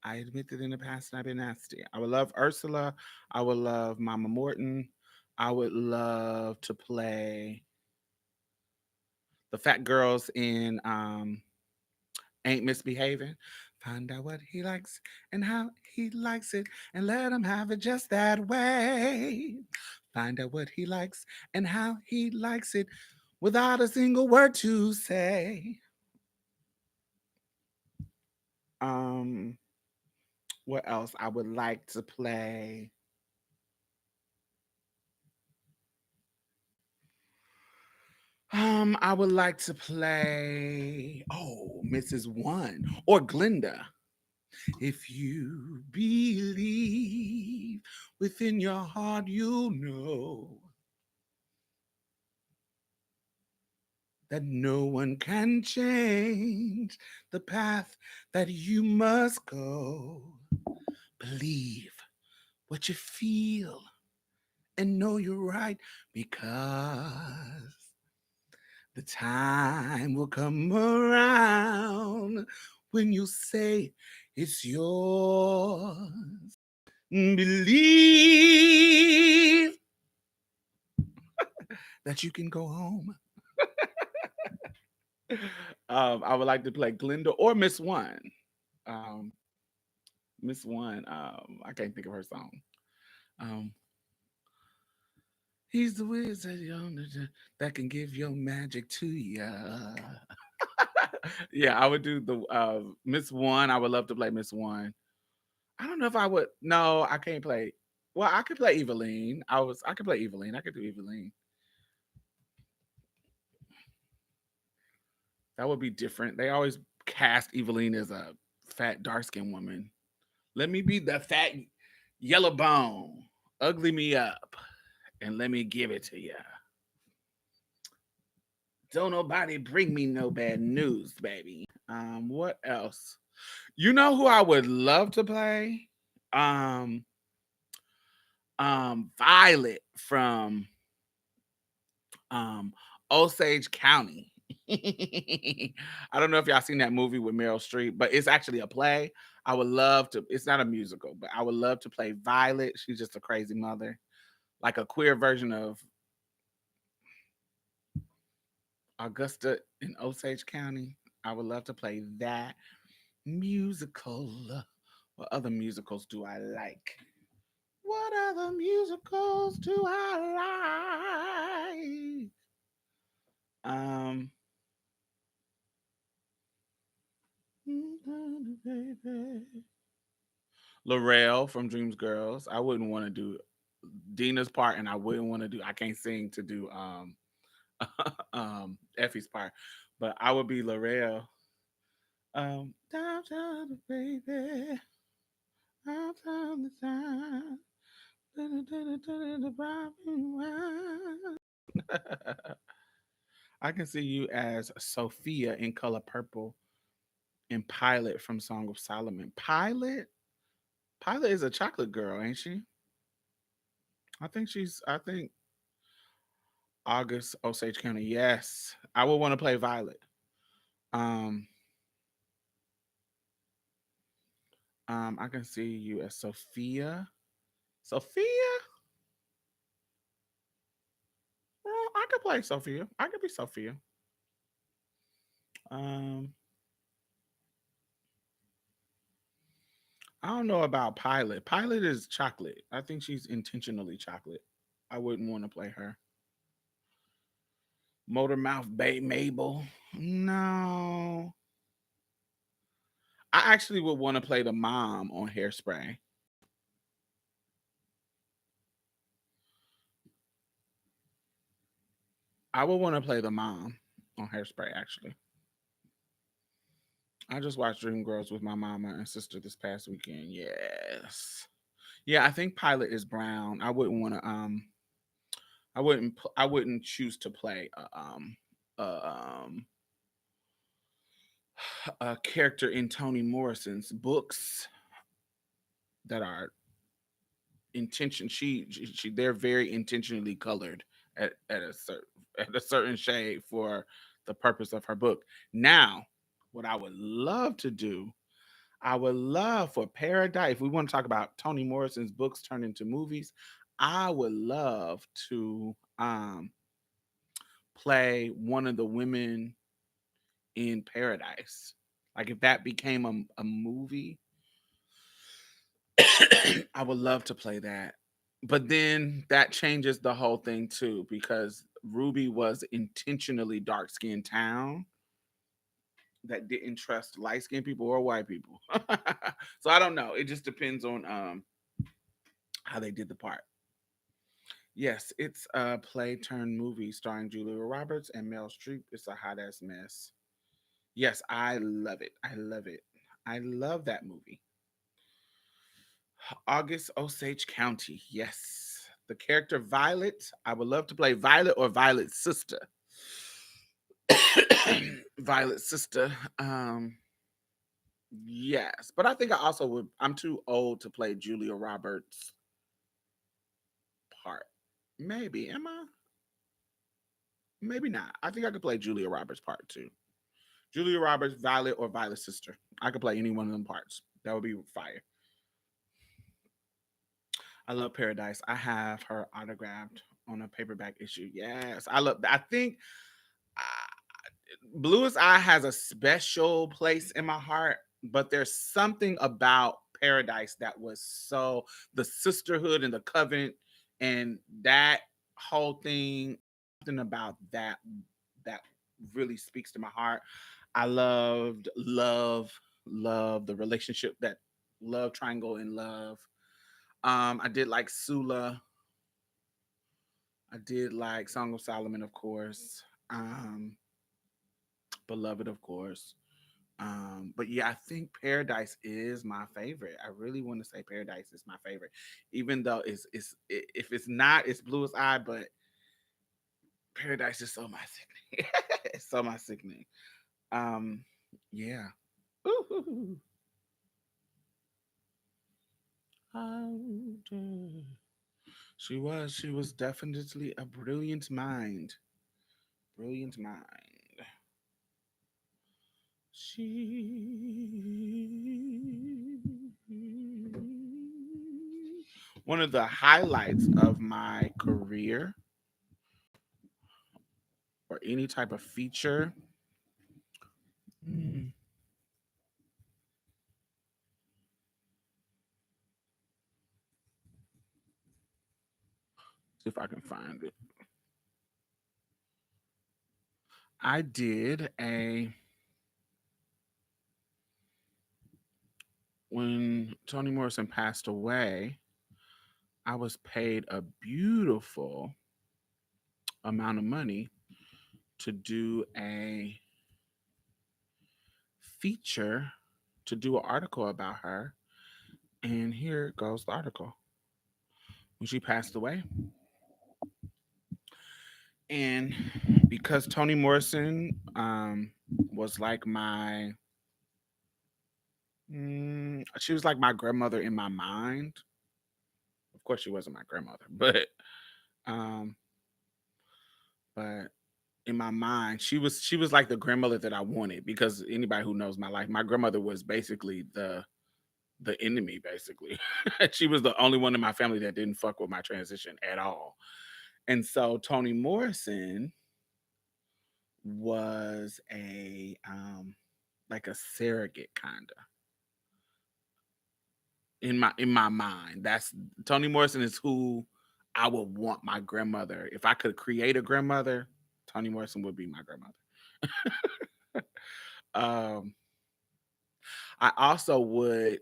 I admitted in the past that I've been nasty. I would love Ursula. I would love Mama Morton. I would love to play the fat girls in Ain't Misbehaving. Find out what he likes and how he likes it and let him have it just that way. Find out what he likes and how he likes it without a single word to say. Um, what else I would like to play? I would like to play Mrs. One or Glinda. If you believe within your heart, you'll know that no one can change the path that you must go. Believe what you feel and know you're right because the time will come around when you say it's yours. Believe that you can go home. I would like to play Glinda or Miss One. Um, Miss One. I can't think of her song. Um, he's the wizard that can give your magic to ya. Yeah, I would do the Miss One. I would love to play Miss One. I don't know if I would. No, I can't play. Well, I could play Eveline. I could play Eveline. I could do Eveline. That would be different. They always cast Eveline as a fat, dark skinned woman. Let me be the fat yellow bone. Ugly me up and let me give it to you. Don't nobody bring me no bad news, baby. What else? You know who I would love to play? Um, Violet from um Osage County. I don't know if y'all seen that movie with Meryl Streep, but it's actually a play. I would love to. It's not a musical, but I would love to play Violet. She's just a crazy mother, like a queer version of Augusta in Osage County. I would love to play that musical. What other musicals do I like? What other musicals do I like? Um, Laurel from Dreams Girls. I wouldn't want to do Dina's part, and I wouldn't want to do. I can't sing to do Effie's part, but I would be Laurel. Downtown, baby, downtown the time. I can see you as Sophia in Color Purple and Pilot from Song of Solomon. Pilot is a chocolate girl, ain't she? I think August Osage County. Yes. I would want to play Violet. Um, I can see you as Sophia. Sophia? Well, I could play Sophia. I could be Sophia. Um, I don't know about Pilot. Pilot is chocolate. I think she's intentionally chocolate. I wouldn't want to play her. Motormouth Bay Mabel. No. I actually would want to play the mom on Hairspray. I would want to play the mom on Hairspray, actually. I just watched Dreamgirls with my mama and sister this past weekend. Yes. Yeah, I think Pilot is brown. I wouldn't choose to play a a character in Toni Morrison's books that are intention. They're very intentionally colored at a certain shade for the purpose of her book. Now, what I would love to do, I would love for Paradise. If we want to talk about Toni Morrison's books turned into movies, I would love to play one of the women in Paradise. Like if that became a movie, I would love to play that. But then that changes the whole thing too, because Ruby was intentionally dark skinned town that didn't trust light skinned people or white people. So I don't know. It just depends on how they did the part. Yes, it's a play turned movie starring Julia Roberts and Meryl Streep. It's a hot ass mess. Yes, I love it. I love it. I love that movie. August Osage County. Yes. The character Violet. I would love to play Violet or Violet's sister. Violet's sister. Yes. But I think I also would. I'm too old to play Julia Roberts' part. Maybe. Am I? Maybe not. I think I could play Julia Roberts' part too. Julia Roberts, Violet, or Violet's sister. I could play any one of them parts. That would be fire. I love Paradise. I have her autographed on a paperback issue. Yes, I love. I think Bluest Eye has a special place in my heart, but there's something about Paradise that was so the sisterhood and the covenant and that whole thing. Something about that really speaks to my heart. I love the relationship that love triangle in love. I did like Sula. I did like Song of Solomon, of course. Beloved, of course. But yeah, I think Paradise is my favorite. I really want to say Paradise is my favorite, even though if it's not, it's Bluest Eye. But Paradise is so my sickening. It's so my sickening. Um, yeah. Ooh. She was definitely a brilliant mind. Brilliant mind. She one of the highlights of my career or any type of feature. Mm, see if I can find it. I did a when Toni Morrison passed away, I was paid a beautiful amount of money to do a feature, to do an article about her. And here goes the article. When she passed away, and because Toni Morrison was like she was like my grandmother in my mind. Of course, she wasn't my grandmother, um, but in my mind, she was like the grandmother that I wanted. Because anybody who knows my life, my grandmother was basically the enemy. Basically, she was the only one in my family that didn't fuck with my transition at all. And so Toni Morrison was a like a surrogate kind of in my mind. That's Toni Morrison is who I would want my grandmother. If I could create a grandmother, Toni Morrison would be my grandmother. um, I also would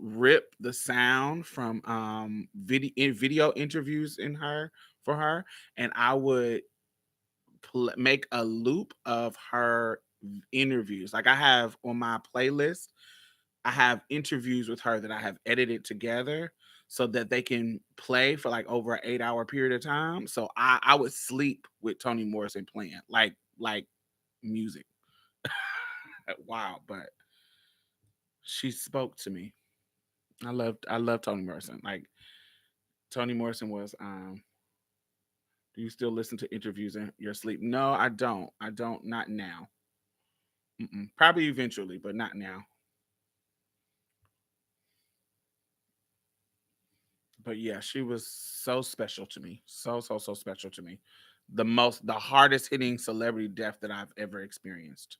rip the sound from video interviews in her for her, and I would make a loop of her interviews. Like I have on my playlist, I have interviews with her that I have edited together so that they can play for like over an 8 hour period of time. So I would sleep with Toni Morrison playing like music. Wow, but she spoke to me. I loved Toni Morrison. Like Toni Morrison was do you still listen to interviews in your sleep? No, I don't. I don't, not now. Mm-mm. Probably eventually, but not now. But yeah, she was so special to me. So special to me. The hardest hitting celebrity death that I've ever experienced.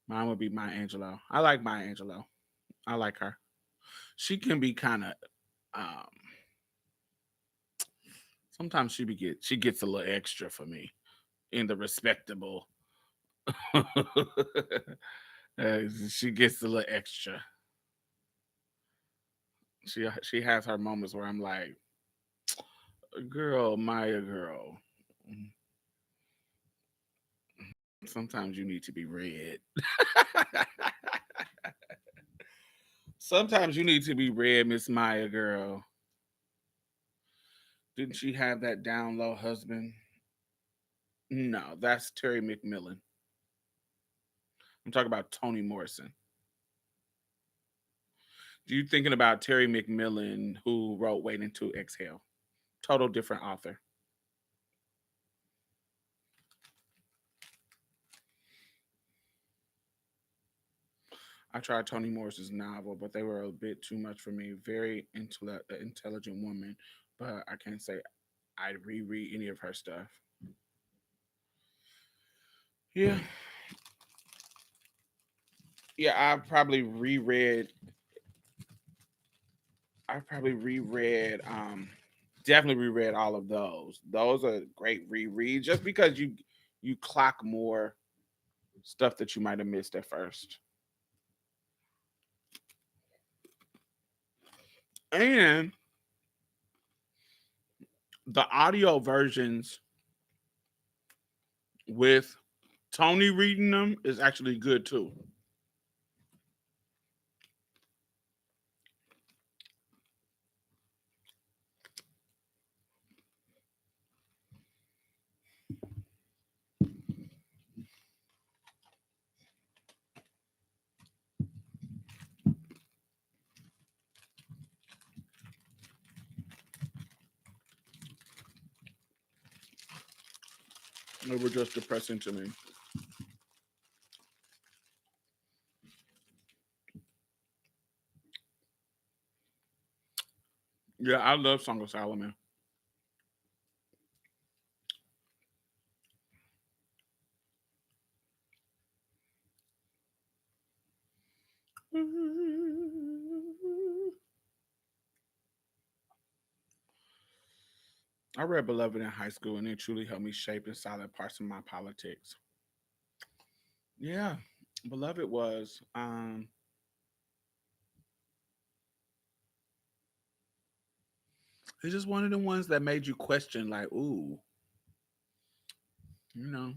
Mine would be Maya Angelou. I like Maya Angelou. I like her. She can be kind of um sometimes she gets a little extra for me in the respectable. She gets a little extra. She has her moments where I'm like, girl, Maya girl. Sometimes you need to be read. Sometimes you need to be read, Miss Maya girl. Didn't she have that down low husband? No, that's Terry McMillan. I'm talking about Toni Morrison. You thinking about Terry McMillan, who wrote Waiting to Exhale? Total different author. I tried Toni Morrison's novel, but they were a bit too much for me. Very intelligent woman, but I can't say I'd reread any of her stuff. Yeah, yeah, definitely reread all of those. Those are great rereads just because you clock more stuff that you might have missed at first. And the audio versions with Tony reading them is actually good too. They were just depressing to me. Yeah, I love Song of Solomon. I read Beloved in high school, and it truly helped me shape and solid parts of my politics. Yeah, Beloved was it's just one of the ones that made you question, like, ooh, you know,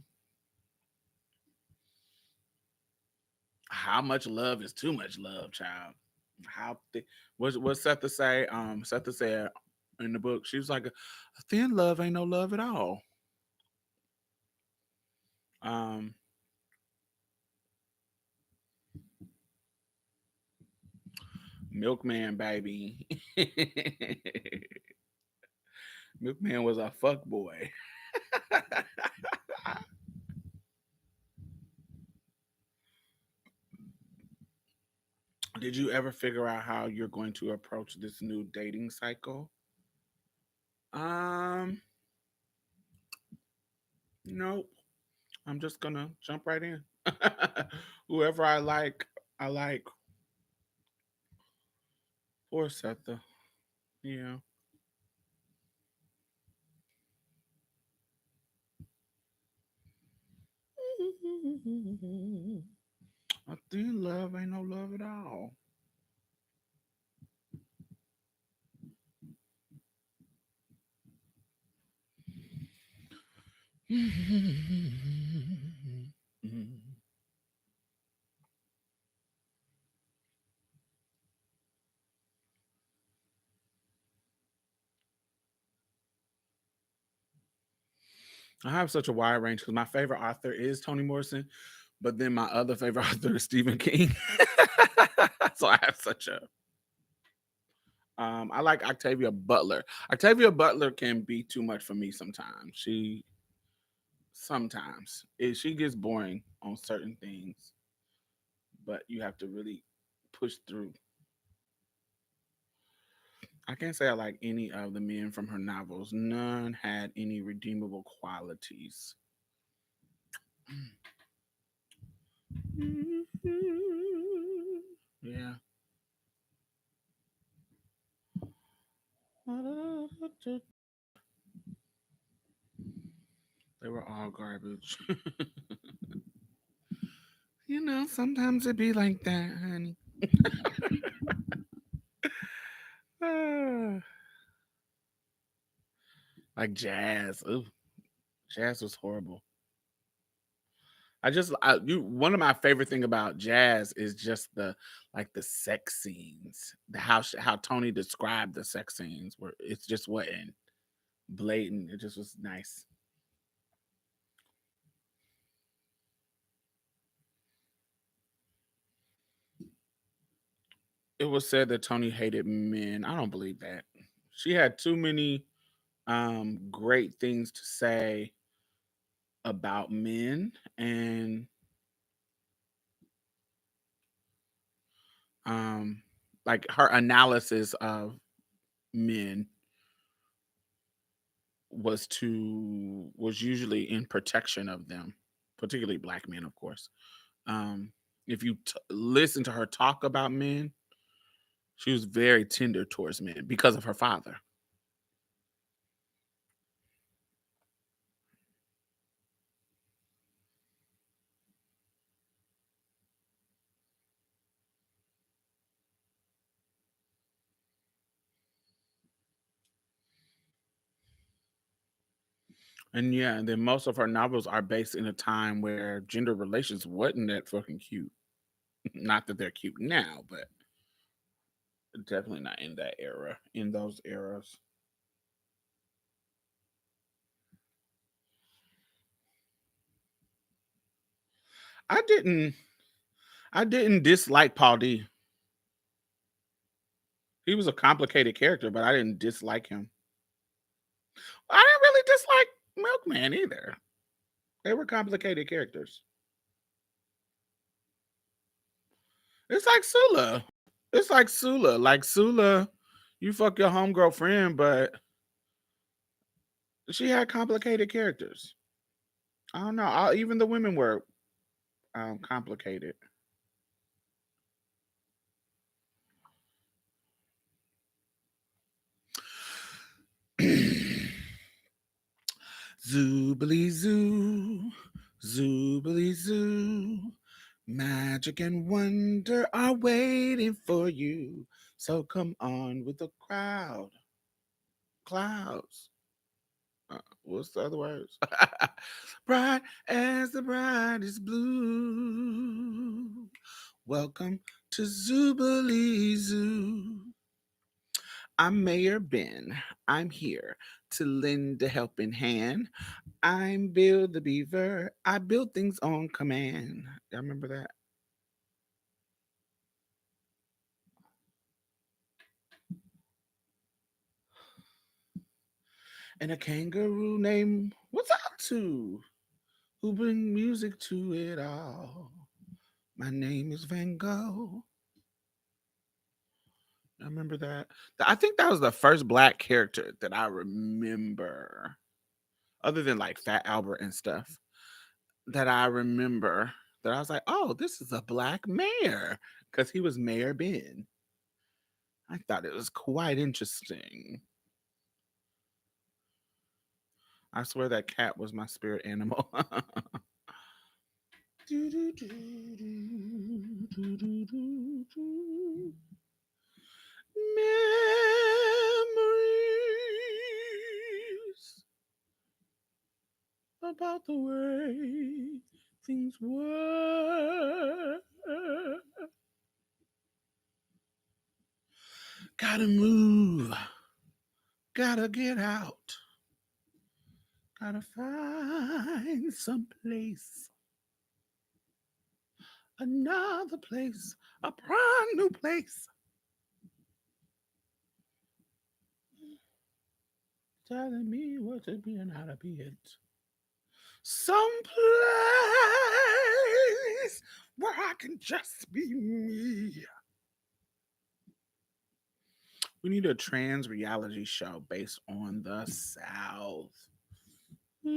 how much love is too much love, child. How what's Seth to say? Seth to say in the book, she was like, a thin love ain't no love at all. Um, Milkman, baby. Milkman was a fuck boy. Did you ever figure out how you're going to approach this new dating cycle? Um, nope. I'm just gonna jump right in. Whoever I like. Or Setha. Yeah. I think love ain't no love at all. I have such a wide range because my favorite author is Toni Morrison, but then my other favorite author is Stephen King. So I have such a I like Octavia Butler. Octavia Butler can be too much for me sometimes. She gets boring on certain things, but you have to really push through. I can't say I like any of the men from her novels. None had any redeemable qualities. Yeah. They were all garbage. Sometimes it be like that, honey. Ah, like Jazz. Ooh, Jazz was horrible. One of my favorite thing about Jazz is just the sex scenes, the how Tony described the sex scenes where it just wasn't blatant. It just was nice. It was said that Tony hated men. I don't believe that. She had too many great things to say about men, and um like her analysis of men was usually in protection of them, particularly black men, of course. Um, if you listen to her talk about men, she was very tender towards men because of her father. And yeah, and then most of her novels are based in a time where gender relations wasn't that fucking cute. Not that they're cute now, but definitely not in that era, in those eras. I didn't I didn't dislike Paul D. He was a complicated character, but I didn't dislike him. I didn't really dislike Milkman either. They were complicated characters. It's like Sula. It's like Sula. Like Sula, you fuck your homegirl friend, but she had complicated characters. I don't know. Even the women were complicated. Zoobly zoo, zoobly zoo. Magic and wonder are waiting for you. So come on with the crowd. Clouds. What's the other words? Bright as the brightest blue. Welcome to Zoobilee Zoo. I'm Mayor Ben. I'm here to lend a helping hand. I'm Bill the Beaver. I build things on command. Y'all remember that? And a kangaroo named What's Up To, who bring music to it all. My name is Van Gogh. I remember that. I think that was the first black character that I remember, other than like Fat Albert and stuff, that I remember that I was like, oh, this is a black mayor because he was Mayor Ben. I thought it was quite interesting. I swear that cat was my spirit animal. Memories about the way things were. Gotta move, gotta get out, Gotta find some place, another place, a brand new place. Telling me what to be and how to be it. Some place where I can just be me. We need a trans reality show based on the South. You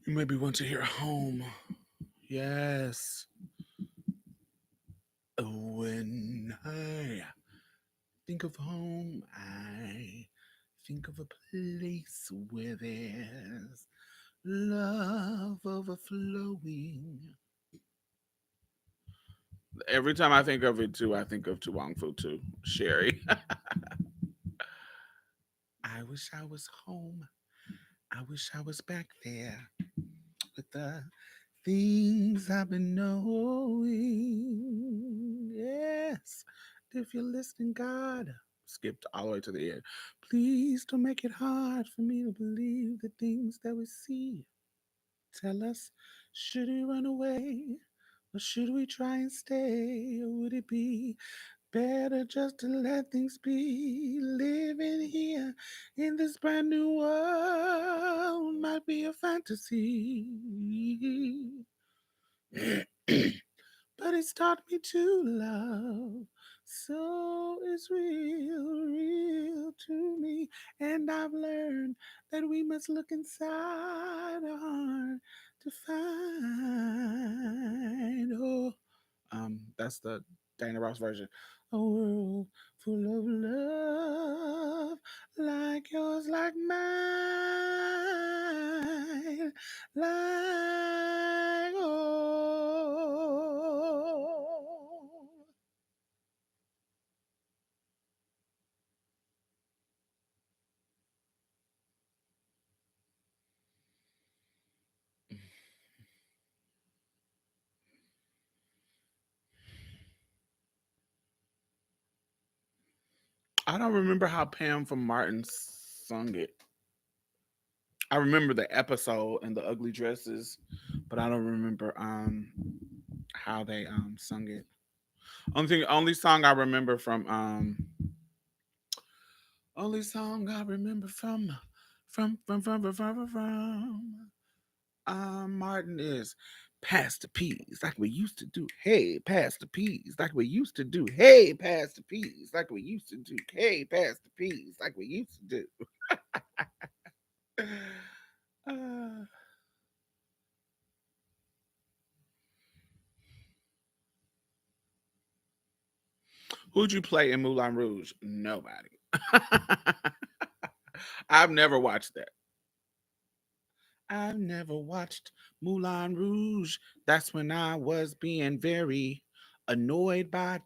maybe want to hear home. Yes. When I think of home, I think of a place where there's love overflowing. Every time I think of it too, I think of Tuwang Fu too. Sherry. I wish I was home. I wish I was back there with the things I've been knowing. Yes. If you're listening, God, skipped all the way to the end. Please don't make it hard for me to believe the things that we see. Tell us, should we run away? Or should we try and stay? Or would it be better just to let things be? Living here in this brand new world might be a fantasy. But it's taught me to love. So it's real, real to me. And I've learned that we must look inside our heart to find. Oh, that's the Dana Ross version. A world full of love, like yours, like mine, like oh. I don't remember how Pam from Martin sung it. I remember the episode and the ugly dresses, but I don't remember how they sung it. Only song I remember from only song I remember from Martin is pass the peas like we used to do. Hey, pass the peas like we used to do. Hey, pass the peas like we used to do. Hey, pass the peas like we used to do. Uh, who'd you play in Moulin Rouge? Nobody. I've never watched that. I've never watched Moulin Rouge. That's when I was being very annoyed by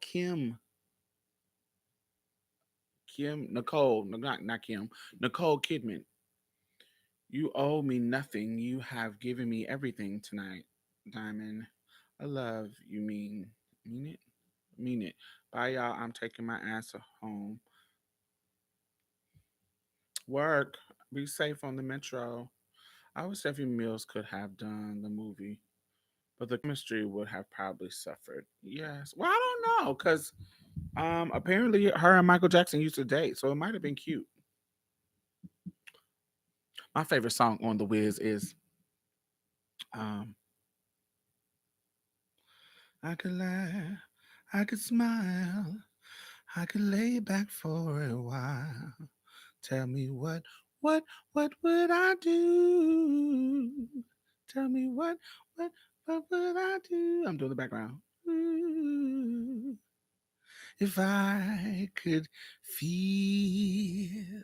Nicole, no, not Kim, Nicole Kidman. You owe me nothing. You have given me everything tonight, Diamond. I love you. Mean it, mean it. Bye, y'all. I'm taking my ass home. Work. Be safe on the metro. I wish Stephanie Mills could have done the movie, but the chemistry would have probably suffered. Yes. Well, I don't know, cause apparently her and Michael Jackson used to date, so it might have been cute. My favorite song on The Wiz is um I could laugh, I could smile, I could lay back for a while. Tell me what would I do? Tell me what would I do? I'm doing the background. Ooh, if I could feel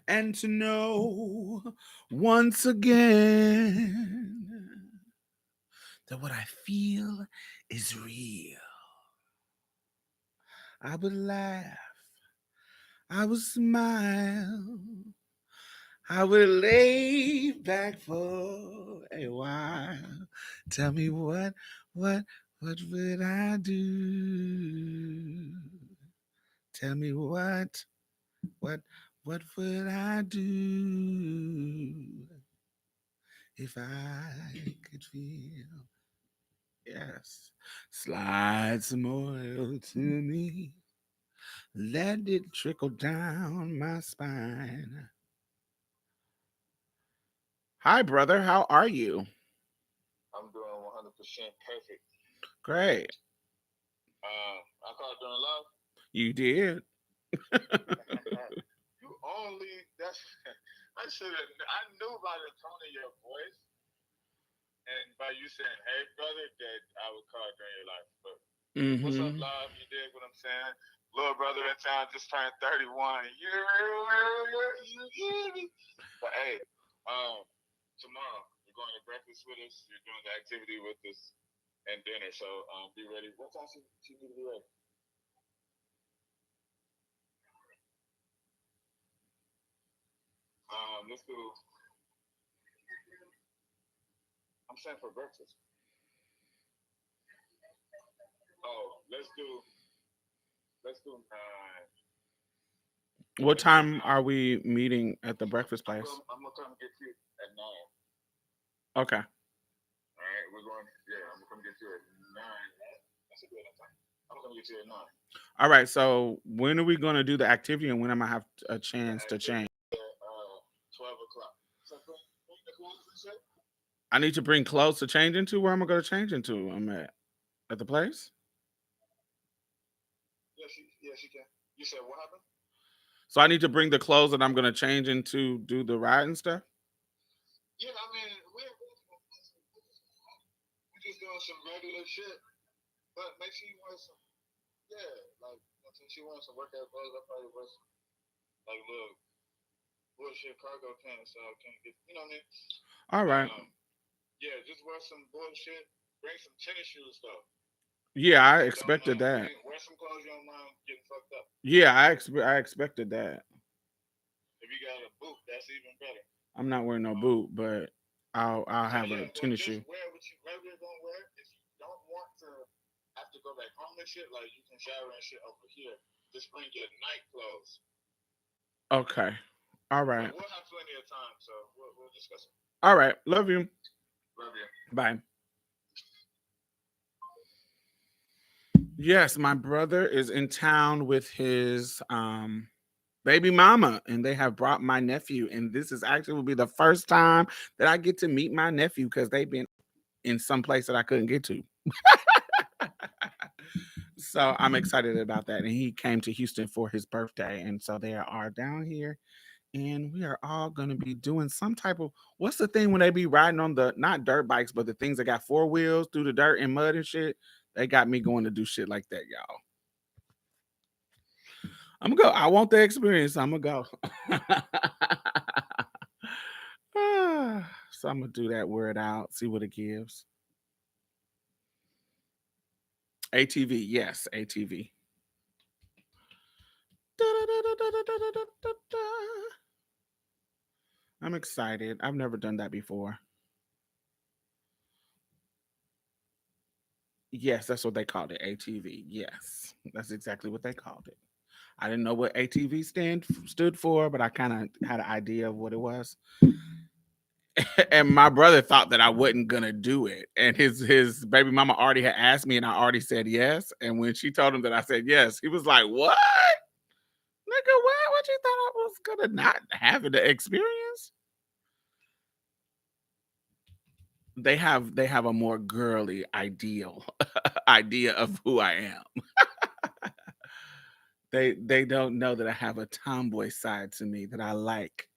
and to know once again that what I feel is real. I would laugh, I would smile, I would lay back for a while. Tell me What what would I do? Tell me what what would I do if I could feel? Yes. Slide some oil to me. Let it trickle down my spine. Hi, brother. How are you? I'm doing 100% perfect. Great. I called during love. You did. You only that's I should have. I knew by the tone of your voice and by you saying, "Hey, brother," that I would call during your life. But what's up, Mm-hmm. love? You dig what I'm saying? Little brother in town just turned 31. You. But hey, um, tomorrow you're going to breakfast with us. You're doing the activity with us and dinner. So be ready. What time she need to be ready? Let's do. I'm saying for breakfast. Oh, let's do 9. What Let's do time are 9. we meeting at the breakfast place? I'm gonna come get you at 9. Okay. All right, we're going. Yeah, I'm gonna come get you at 9. That's a good time. I'm gonna come get you at 9. All right. So when are we going to do the activity, and when am I have a The chance to change? activity at 12 o'clock. So bring the clothes and shit. I need to bring clothes to change into. Where am I going to change into? I'm at the place. Yeah, she can. You said what happened? So I need to bring the clothes that I'm going to change into, do the ride and stuff. Yeah, I mean we just doing some regular shit, but make sure you wear some. Yeah, like since she wants some workout clothes, I probably wear some like little bullshit cargo pants so I can't get. You know what I mean? All right. Yeah, just wear some bullshit. Bring some tennis shoes though. Yeah, I Don't expected mind. that. Wear some clothes you don't mind getting fucked up. Yeah, I expected that. If you got a boot, that's even better. I'm not wearing no Um, boot, but I'll so have a yeah, well, tennis just shoe. wear what you regularly gonna wear. If you don't want to have to go back home and shit, like you can shower and shit over here. Just bring your night clothes. Okay. All But right. we'll have plenty of time, so we'll discuss it. All right. Love you. Love you. Bye. Yes, my brother is in town with his baby mama, and they have brought my nephew, and this is actually will be the first time that I get to meet my nephew because they've been in some place that I couldn't get to. So I'm excited about that. And he came to Houston for his birthday, and so they are down here, and we are all going to be doing some type of, what's the thing when they be riding on the, not dirt bikes, but the things that got four wheels through the dirt and mud and shit. They got me going to do shit like that, y'all. I'm gonna go. I want the experience. I'm gonna go. So I'm gonna do that word out, see what it gives. ATV, yes, ATV. I'm excited. I've never done that before. Yes, that's what they called it. ATV. Yes, that's exactly what they called it. I didn't know what ATV stood for, but I kind of had an idea of what it was. And my brother thought that I wasn't gonna do it, and his baby mama already had asked me, and I already said yes. And when she told him that I said yes, he was like, "What, nigga? What you thought I was gonna not have the experience?" They have a more girly ideal idea of who I am. They don't know that I have a tomboy side to me that I like.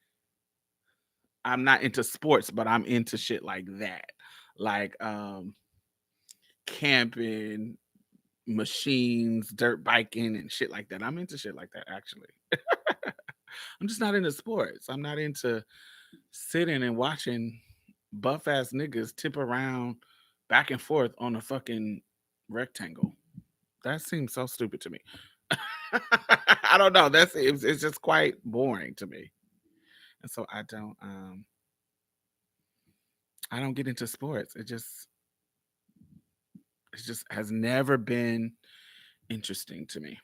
I'm not into sports, but I'm into shit like that. Like camping, machines, dirt biking, and shit like that. I'm into shit like that actually. I'm just not into sports. I'm not into sitting and watching buff ass niggas tip around back and forth on a fucking rectangle. That seems so stupid to me. I don't know. It's just quite boring to me. And so I don't get into sports. It just It just has never been interesting to me.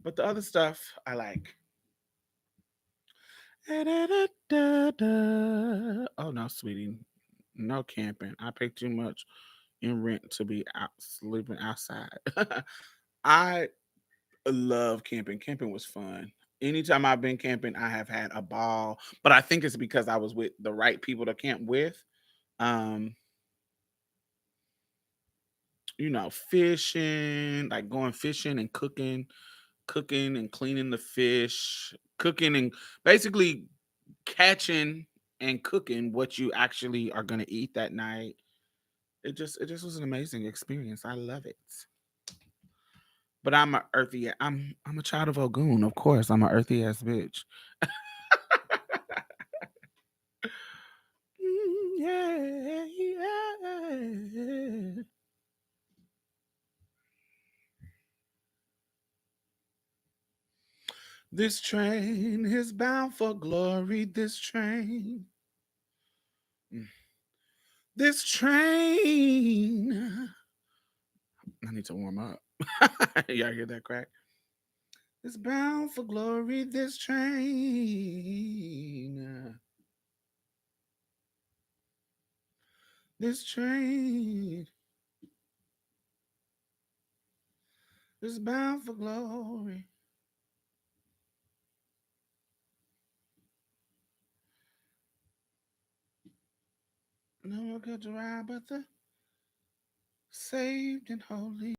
But the other stuff I like. Oh no, sweetie. No camping. I pay too much in rent to be out sleeping outside. I love camping. Camping was fun. Anytime I've been camping, I have had a ball. But I think it's because I was with the right people to camp with. Um, fishing, like going fishing and cooking and cleaning the fish, cooking and basically catching and cooking what you actually are going to eat that night. It just was an amazing experience. I love it. But I'm a earthy. I'm a child of Ogun, of course. I'm a earthy ass bitch. Yeah, yeah. This train is bound for glory. This train. Mm. This train. I need to warm up. Y'all hear that crack? It's bound for glory. This train. This train is bound for glory. No one could ride but the saved and holy.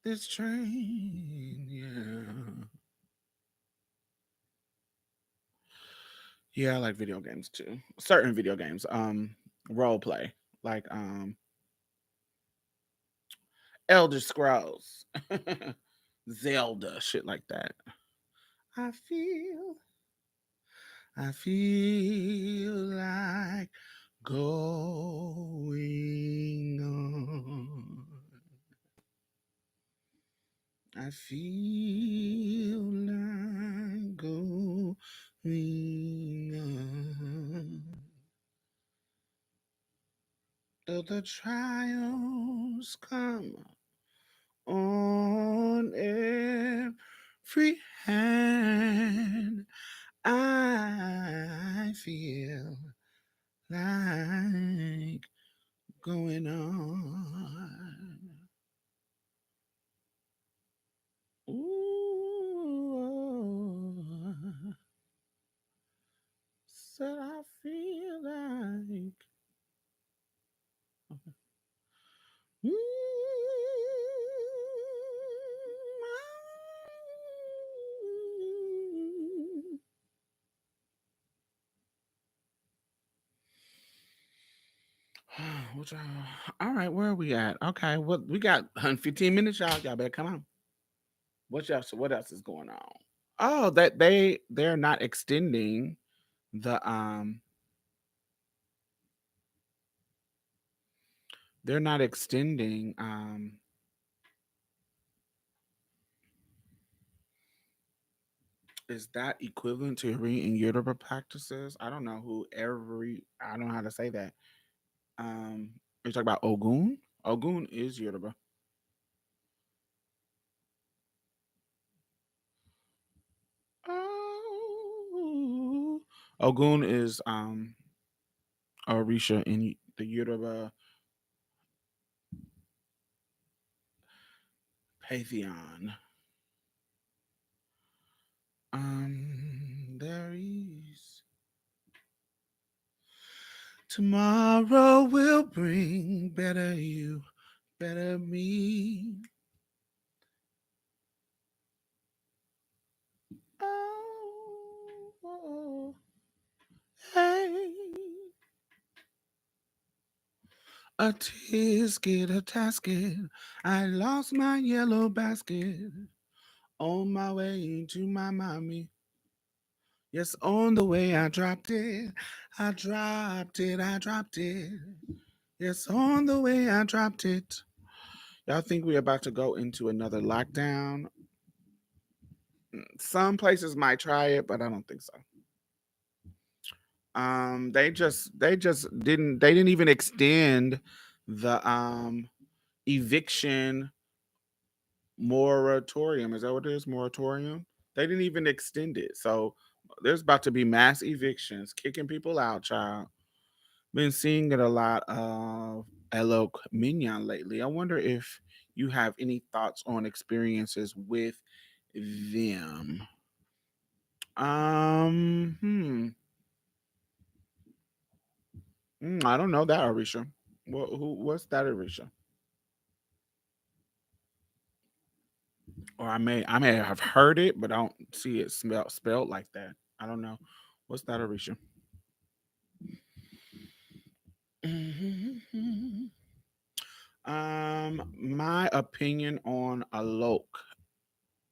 This train, yeah. Yeah, I like video games too. Certain video games. Role play. Like Elder Scrolls. Zelda, shit like that. I feel I feel like going on. I feel like going on. Though the trials come on every hand, I feel like going on. Ooh, said I feel like. Mm, What y'all? All right, where are we at? Okay, what we got? 15 minutes, y'all. Y'all better come on. What else? What else is going on? Oh, that they're not extending the they're not extending is that equivalent to re in Yoruba practices? I don't know who every I don't know how to say that. Are you talking about Ogun? Ogun is Yoruba. Oh, Ogun is Orisha in the Yoruba pantheon. There is tomorrow will bring better you, better me. Oh, oh, hey. A tisket, a tasket. I lost my yellow basket on my way to my mommy. Yes, on the way I dropped it. I dropped it. I dropped it. Yes, on the way I dropped it. Y'all think we're about to go into another lockdown? Some places might try it, but I don't think so. They just didn't even extend the eviction moratorium. Is that what it is? Moratorium. They didn't even extend it. So there's about to be mass evictions, kicking people out, child. Been seeing it a lot of Elok Mignon lately. I wonder if you have any thoughts on experiences with them. Um, hmm. I don't know that, Arisha. What's that, Arisha? Or I may have heard it, but I don't see it spelled like that. I don't know. What's that, Arisha? My opinion on Alok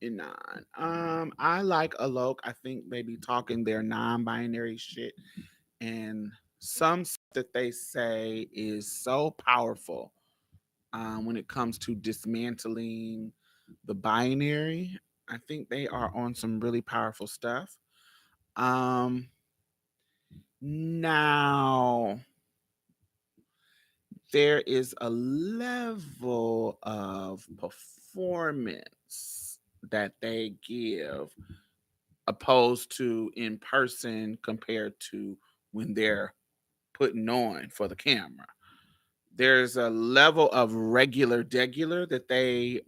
Inan. I like Alok. I think they be talking their non-binary shit, and some stuff that they say is so powerful. When it comes to dismantling the binary, I think they are on some really powerful stuff. Um, Now there is a level of performance that they give opposed to in person compared to when they're putting on for the camera. There's a level of regular degular that they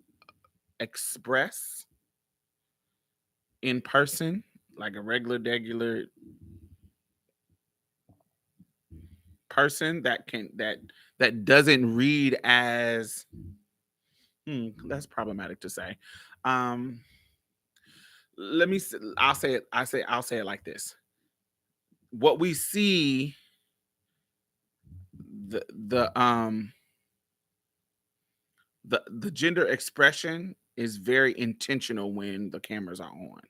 express in person, like a regular degular person that doesn't read as that's problematic to say. Um, let me. I'll say it. I'll say it like this. What we see, the the gender expression is very intentional when the cameras are on.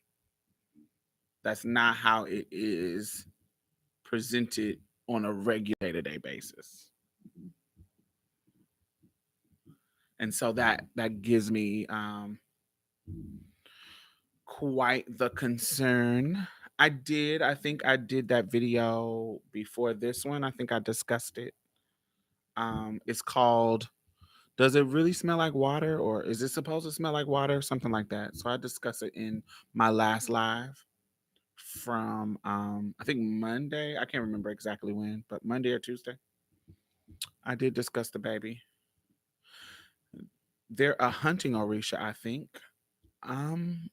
That's not how it is presented on a regular day-to-day basis. And so that gives me quite the concern. I think I did that video before this one. I think I discussed it. It's called Does It Really Smell Like Water, or Is It Supposed to Smell Like Water? Something like that. So I discussed it in my last live from I think Monday. I can't remember exactly when, but Monday or Tuesday. I did discuss the baby. They're a hunting Orisha, I think. Um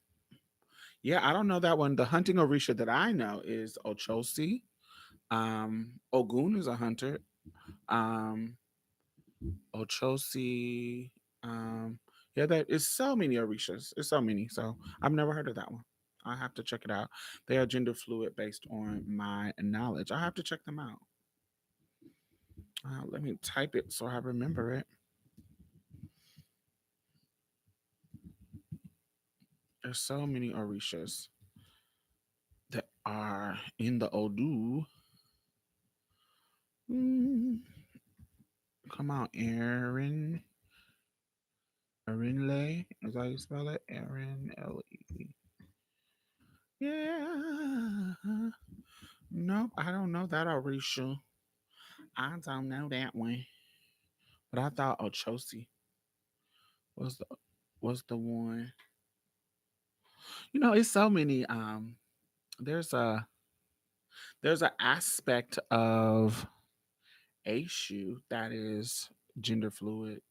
yeah, I don't know that one. The hunting Orisha that I know is Ochosi. Ogun is a hunter. Um Ochosi. Yeah, there is so many Orishas. There's so many. So I've never heard of that one. I have to check it out. They are gender fluid based on my knowledge. I have to check them out. Let me type it so I remember it. There's so many Orishas that are in the Odu. Mm, come on, Aaron. Aaron Lay. Is that how you spell it? Aaron L-E. Yeah. Nope, I don't know that Orisha. I don't know that one. But I thought Ochosi was the one. It's so many. There's a there's an aspect of Aishu that is gender fluid.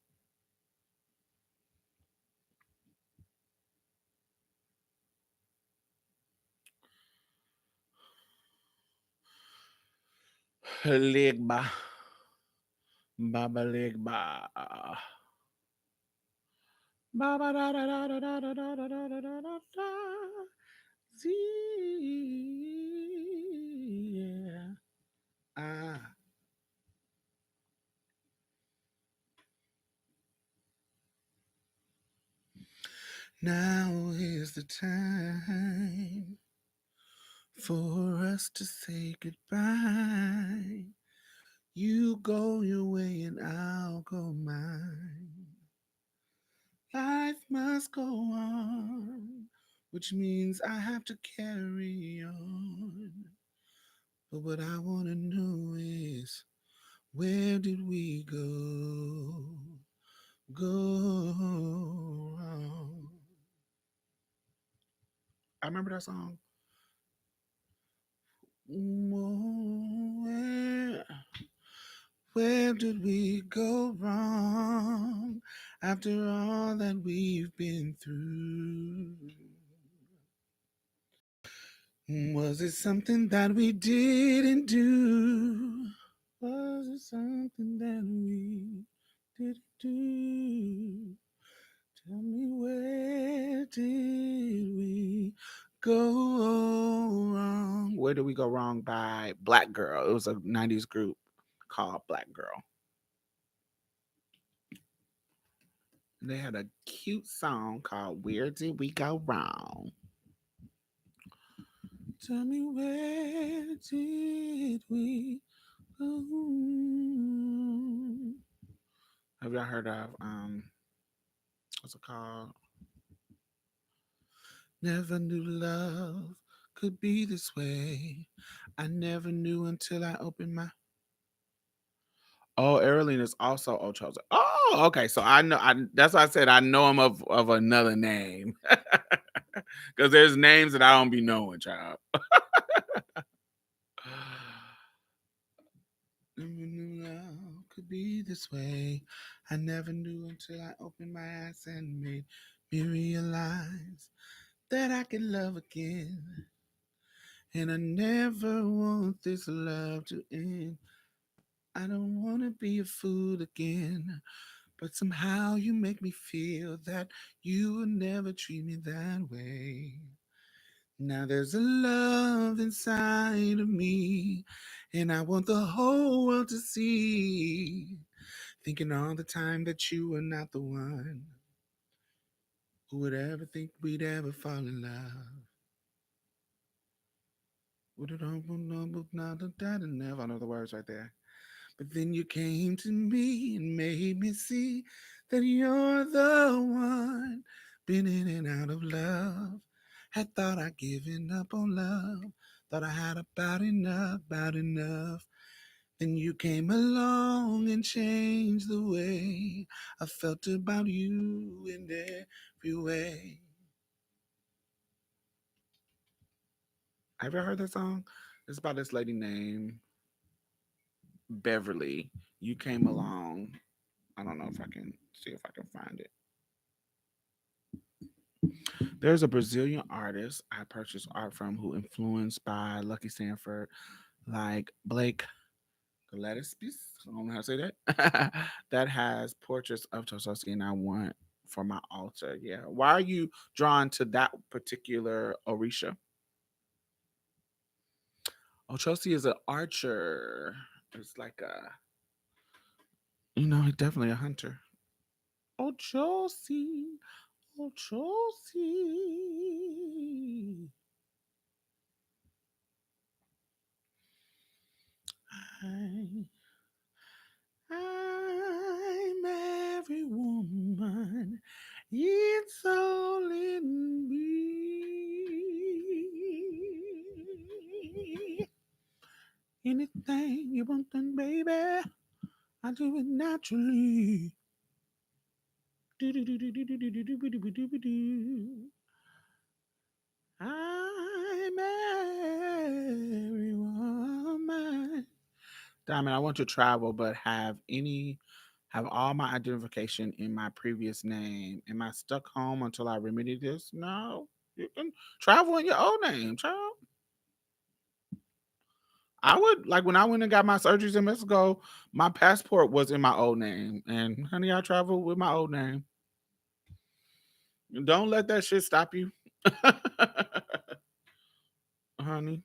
Legba. Baba Legba. Baba da da da da da da da da da da da da da. Z. Yeah. Ah. Now is the time for us to say goodbye. You go your way and I'll go mine. Life must go on, which means I have to carry on. But what I want to know is Where did we go? Go wrong? I remember that song. Where did we go wrong after all that we've been through? Was it something that we didn't do? Was it something that we didn't do? Tell me, where did we go wrong? Where Did We Go Wrong by Black Girl. It was a 90s group called Black Girl. They had a cute song called Where Did We Go Wrong? Tell me, where did we go wrong? Have y'all heard of what's it called? Never knew love could be this way. I never knew until I opened my. Oh, Erling is also Ochoza. Oh, okay. So I know. That's why I said I know him of another name, because there's names that I don't be knowing, child. Never knew love could be this way. I never knew until I opened my eyes and made me realize that I can love again. And I never want this love to end. I don't want to be a fool again. But somehow you make me feel that you will never treat me that way. Now there's a love inside of me, and I want the whole world to see. Thinking all the time that you are not the one who would ever think we'd ever fall in love. Would it all not that and never? I know the words right there. But then you came to me and made me see that you're the one. Been in and out of love. Had thought I'd given up on love. Thought I had about enough, about enough. Then you came along and changed the way I felt about you in every way. Have you ever heard that song? It's about this lady named Beverly. You came along. I don't know if I can see if I can find it. There's a Brazilian artist I purchased art from who influenced by Lucky Sanford, like Blake Gillespie. I don't know how to say that. That has portraits of Tosowski, and I want for my altar. Yeah. Why are you drawn to that particular Orisha? Ochosi is an archer. It's like a, he's definitely a hunter. Ochosi, Ochosi. I I'm every woman. It's all in me. Anything you want, then, baby, I do it naturally. Do-do-do-do-do-do-do-do-do-do-do. I'm every woman. Diamond, I want to travel, but have all my identification in my previous name. Am I stuck home until I remedy this? No. You can travel in your old name, child. I would like when I went and got my surgeries in Mexico, my passport was in my old name. And honey, I traveled with my old name. Don't let that shit stop you. Honey.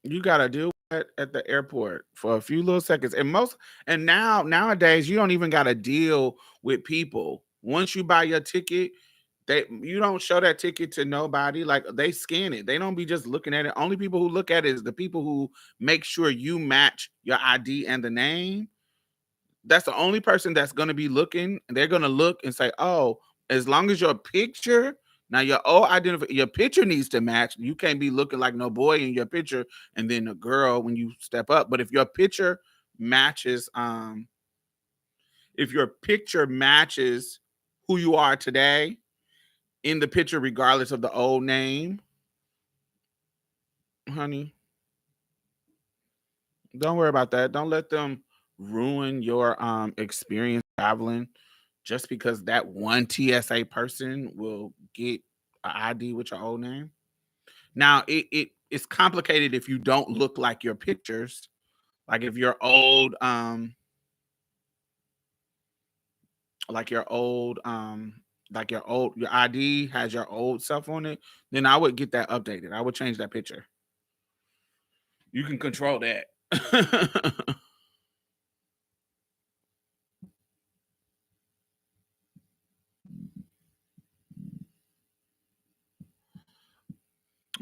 You gotta deal with that at the airport for a few little seconds. And nowadays you don't even gotta deal with people. Once you buy your ticket, you don't show that ticket to nobody. Like they scan it. They don't be just looking at it. Only people who look at it is the people who make sure you match your ID and the name. That's the only person that's gonna be looking. They're gonna look and say, "Oh, as long as your picture Now your old identify your picture needs to match. You can't be looking like no boy in your picture and then a girl when you step up. But if your picture matches, if your picture matches who you are today in the picture, regardless of the old name, honey, don't worry about that. Don't let them ruin your experience traveling just because that one TSA person will get an ID with your old name. Now it's complicated if you don't look like your pictures. Like if your old like your old like your ID has your old self on it, then I would get that updated. I would change that picture. You can control that.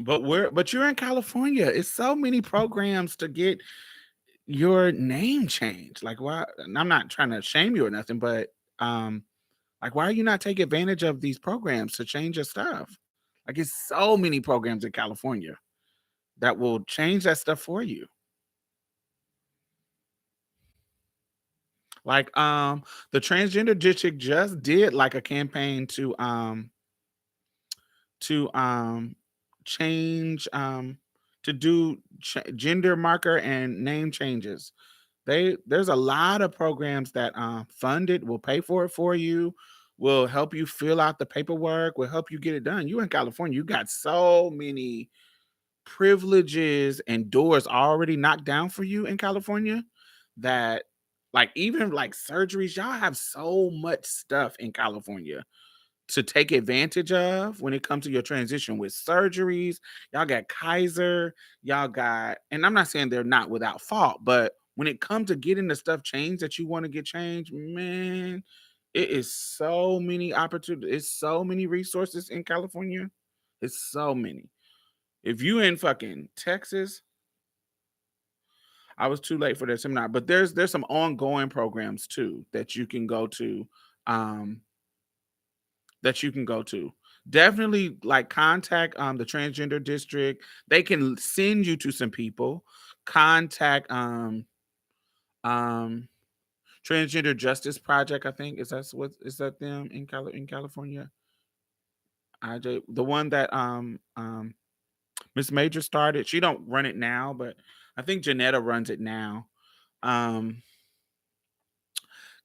But you're in California. It's so many programs to get your name changed. Like why, and I'm not trying to shame you or nothing, but um like why are you not taking advantage of these programs to change your stuff? Like it's so many programs in California that will change that stuff for you. Like the transgender district just did like a campaign to change to do gender marker and name changes. There's a lot of programs that fund it, will pay for it for you, will help you fill out the paperwork, will help you get it done. You in California, you got so many privileges and doors already knocked down for you in California that like even like surgeries, y'all have so much stuff in California to take advantage of when it comes to your transition with surgeries. Y'all got Kaiser, y'all got, and I'm not saying they're not without fault, but when it comes to getting the stuff changed that you want to get changed, man, it is so many opportunities. It's so many resources in California. It's so many. If you in fucking Texas, I was too late for their seminar, but there's some ongoing programs too that you can go to. Um, that you can go to. Definitely like contact the transgender district. They can send you to some people. Contact um Transgender Justice Project, I think. Is that them in in California? IJ, the one that Miss Major started. She don't run it now, but I think Janetta runs it now. Um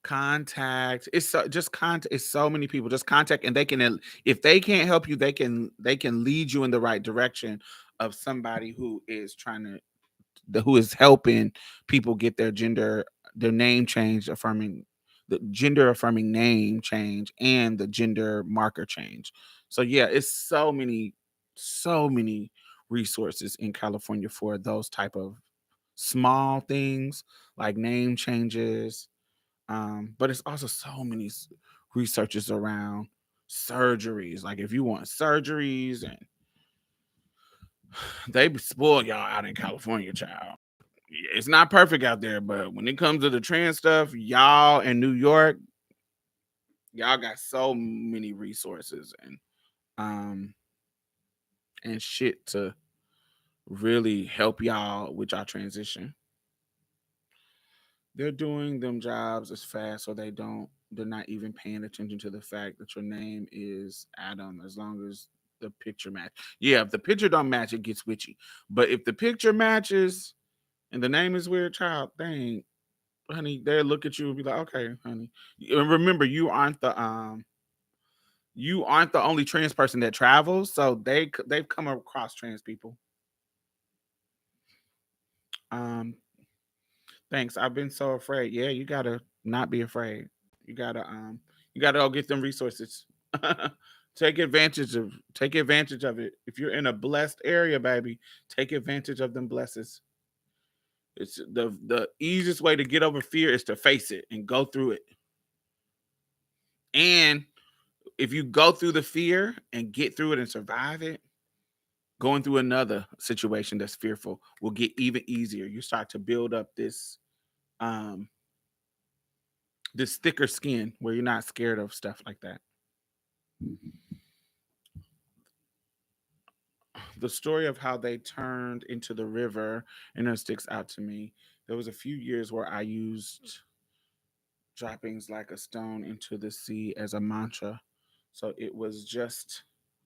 Contact, it's so, just contact, it's so many people, just contact, and they can if they can't help you, they can lead you in the right direction of somebody who is trying to who is helping people get their name change, affirming the gender affirming name change and the gender marker change. So yeah, it's so many resources in California for those type of small things like name changes. But it's also so many researches around surgeries. Like if you want surgeries, and they spoil y'all out in California, child. Yeah, it's not perfect out there, but when it comes to the trans stuff, y'all in New York, y'all got so many resources um and shit to really help y'all with y'all transition. They're doing them jobs as fast so they're not even paying attention to the fact that your name is Adam, as long as the picture match. Yeah, if the picture don't match, it gets witchy. But if the picture matches and the name is weird, child, dang, honey, they'll look at you and be like, okay, honey. And remember, you aren't the only trans person that travels, so they've come across trans people. Um, Thanks. I've been so afraid. Yeah, you gotta not be afraid. You gotta you gotta go get them resources. Take advantage of it. If you're in a blessed area, baby, take advantage of them blessings. It's the easiest way to get over fear is to face it and go through it. And if you go through the fear and get through it and survive it, going through another situation that's fearful will get even easier. You start to build up um this thicker skin where you're not scared of stuff like that. the story of how they turned into the river, and it sticks out to me. There was a few years where I used droppings like a stone into the sea as a mantra. So it was just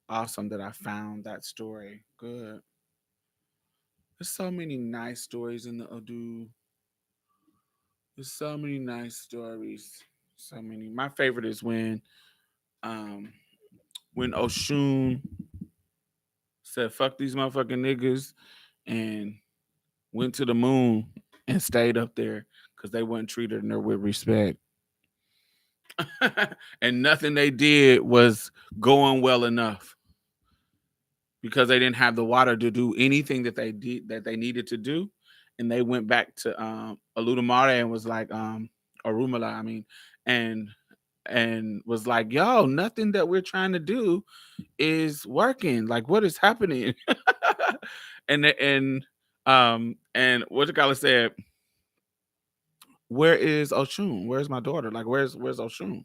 awesome that I found that story. Good. There's so many nice stories in the Odu. There's so many nice stories. So many. My favorite is um when Oshun said fuck these motherfucking niggas and went to the moon and stayed up there because they weren't treating her with respect. And nothing they did was going well enough because they didn't have the water to do anything that they needed to do. And they went back to Aludamare and was like, Arumala, I mean, and was like, yo, nothing that we're trying to do is working. Like, what is happening? And what the guy said, where is Oshun? Where's my daughter? Like, where's Oshun?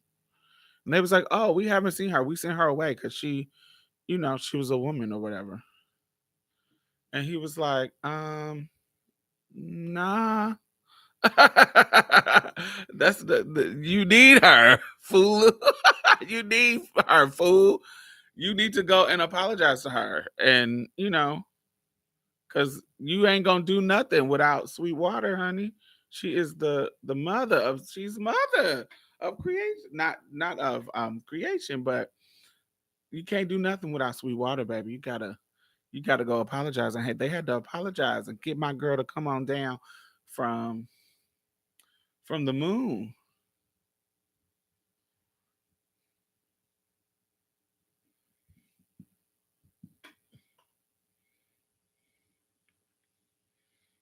And they was like, oh, we haven't seen her. We sent her away because she, she was a woman or whatever. And he was like, nah. That's the you need her, fool. You need her, fool. You need to go and apologize to her. And because you ain't gonna do nothing without sweet water, honey. She is the mother of she's mother of creation, not of creation, but you can't do nothing without sweet water, baby. You gotta go apologize. And they had to apologize and get my girl to come on down from the moon.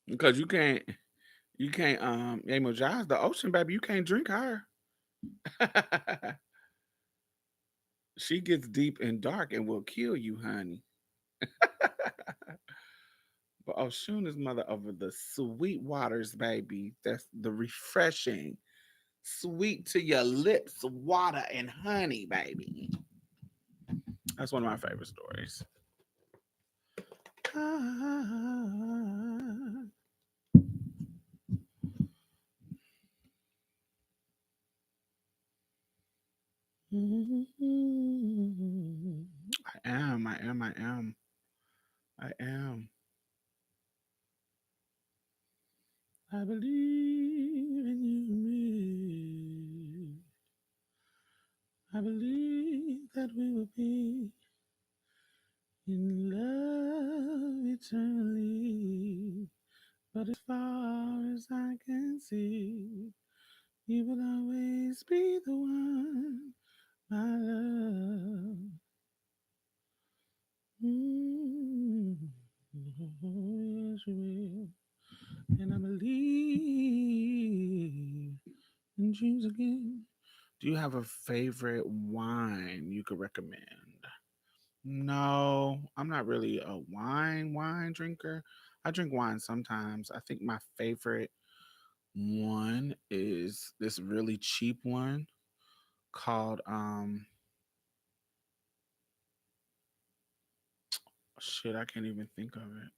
Because you can't emojize the ocean, baby. You can't drink her. She gets deep and dark and will kill you, honey. But Oshun is mother of the sweet waters, baby. That's the refreshing, sweet to your lips, water and honey, baby. That's one of my favorite stories. I am, I am, I am, I am. I believe in you and me. I believe that we will be in love eternally. But as far as I can see, you will always be the one, my love. Mm. Oh, yes, you will. And I believe in dreams again. Do you have a favorite wine you could recommend? No, I'm not really a wine drinker. I drink wine sometimes. I think my favorite one is this really cheap one called shit, I can't even think of it.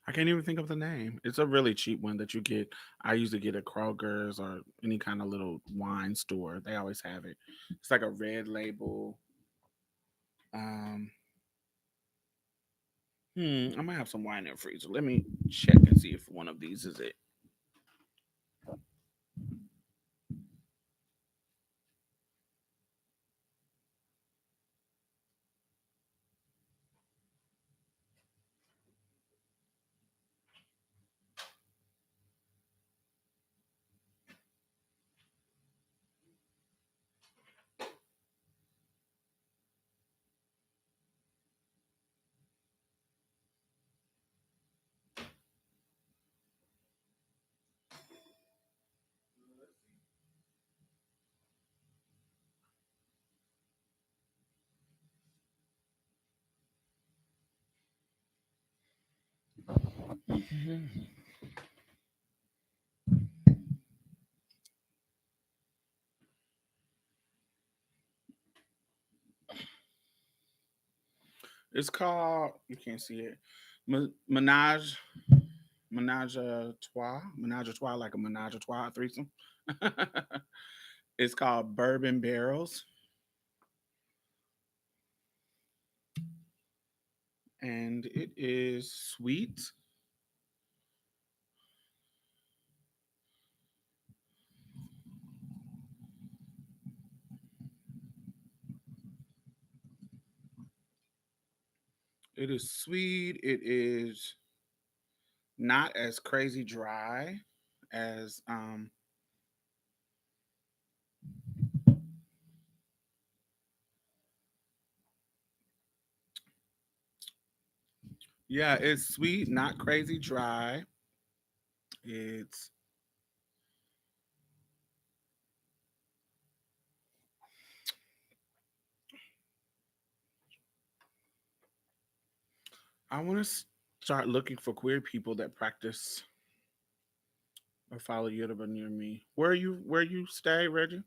I can't even think of the name. It's a really cheap one that you get. I usually get at Kroger's or any kind of little wine store. They always have it. It's like a red label. Um, I might have some wine in the freezer. Let me check and see if one of these is it. It's called. You can't see it. Menage, menage a trois, like a menage a trois threesome. It's called Bourbon Barrels, and it is sweet. It is sweet. It is not as crazy dry as yeah, it's sweet, not crazy dry. It's I want to start looking for queer people that practice or follow Yoruba near me. Where you stay, Reggie?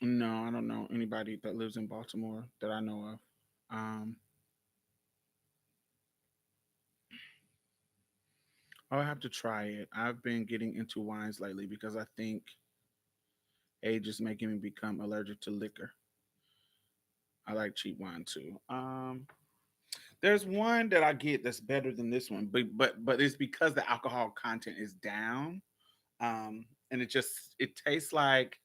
No, I don't know anybody that lives in Baltimore that I know of. Um, I'll have to try it. I've been getting into wines lately because I think age is making me become allergic to liquor. I like cheap wine too. There's one that I get that's better than this one, but it's because the alcohol content is down. And it tastes like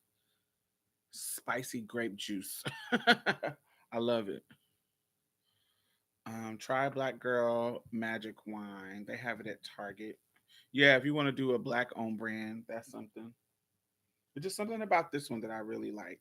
spicy grape juice. I love it. Try Black Girl Magic Wine. They have it at Target. Yeah, if you want to do a black owned brand, that's something. It's just something about this one that I really like.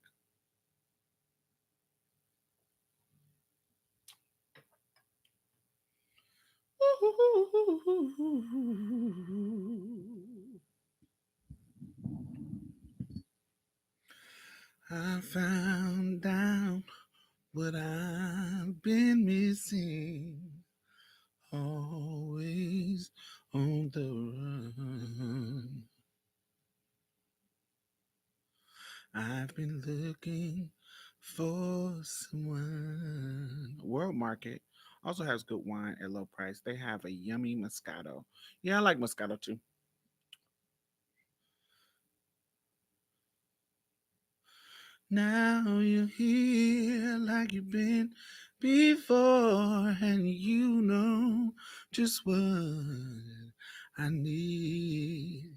I found out what I've been missing. Always on the run. I've been looking for someone. World Market also has good wine at low price. They have a yummy Moscato. Yeah, I like Moscato too. Now you're here like you've been before, and you know just what I need.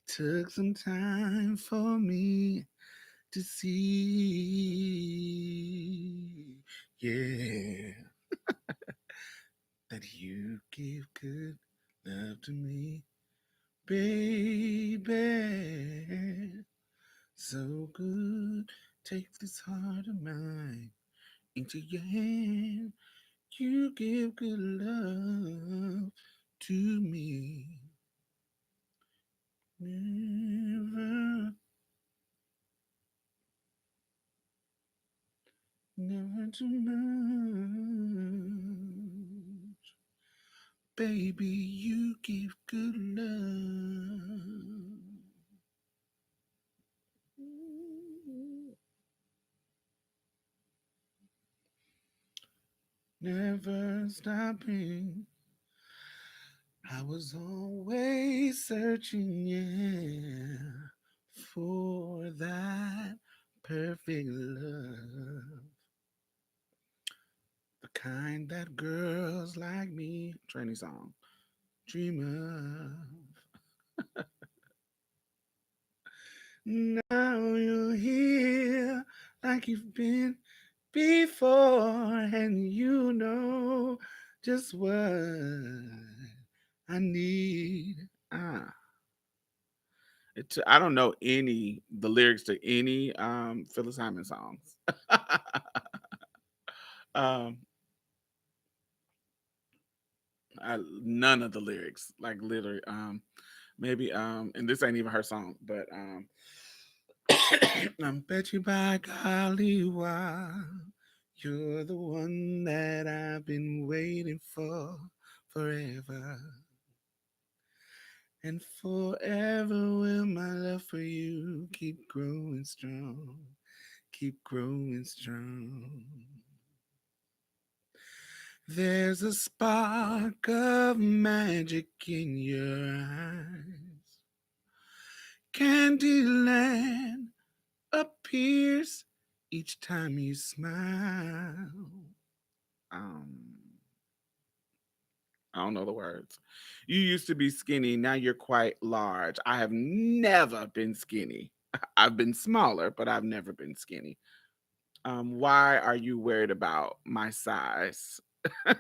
Took some time for me to see. Yeah, that you give good love to me, baby. So good. Take this heart of mine into your hand. You give good love to me. Never, never too much. Baby, you give good love. Never stopping. I was always searching, yeah, for that perfect love. The kind that girls like me, training song, dream of. Now you're here like you've been before, and you know just what I need. I don't know any the lyrics to any Phyllis Hyman songs. um, None of the lyrics, like literally. Maybe and this ain't even her song, but I bet you by golly, wow, you're the one that I've been waiting for forever. And forever will my love for you keep growing strong. keep growing strong. There's a spark of magic in your eyes. Candyland appears each time you smile. Um, I don't know the words. You used to be skinny, now you're quite large. I have never been skinny. I've been smaller, but I've never been skinny. Why are you worried about my size? uh,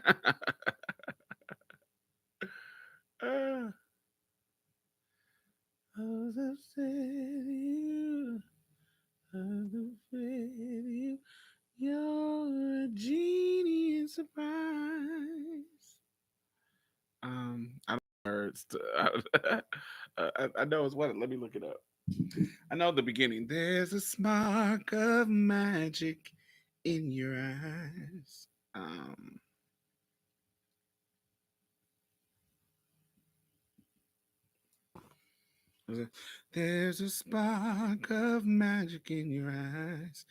I'm you. I'm you. You're a genie in surprise. I don't know words. I know it's what. Let me look it up. I know the beginning. There's a spark of magic in your eyes. Um, there's a spark of magic in your eyes.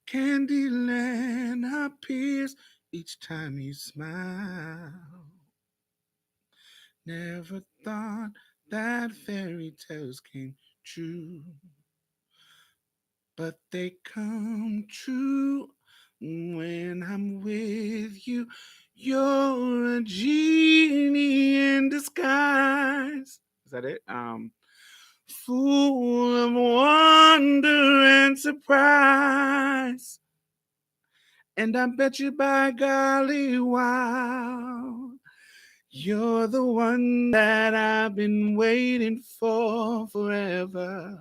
Candyland appears each time you smile. Never thought that fairy tales came true, but they come true when I'm with you. You're a genie in disguise. Is that it? Full of wonder and surprise. And I bet you by golly, wow, you're the one that I've been waiting for forever.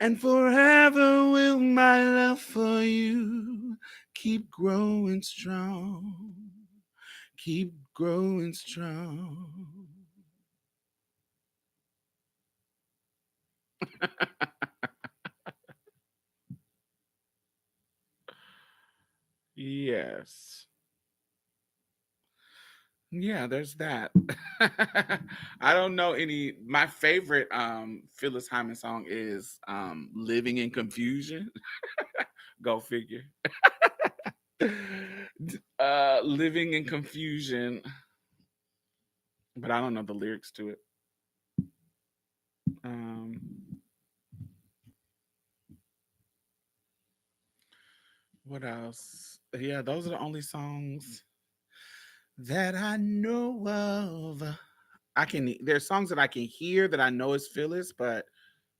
And forever will my love for you keep growing strong. Keep growing strong. Yes. Yeah, there's that. I don't know any. My favorite Phyllis Hyman song is Living in Confusion. Go figure. Living in Confusion, but I don't know the lyrics to it. Um, what else? Yeah, those are the only songs that I know of. There's songs that I can hear that I know is Phyllis, but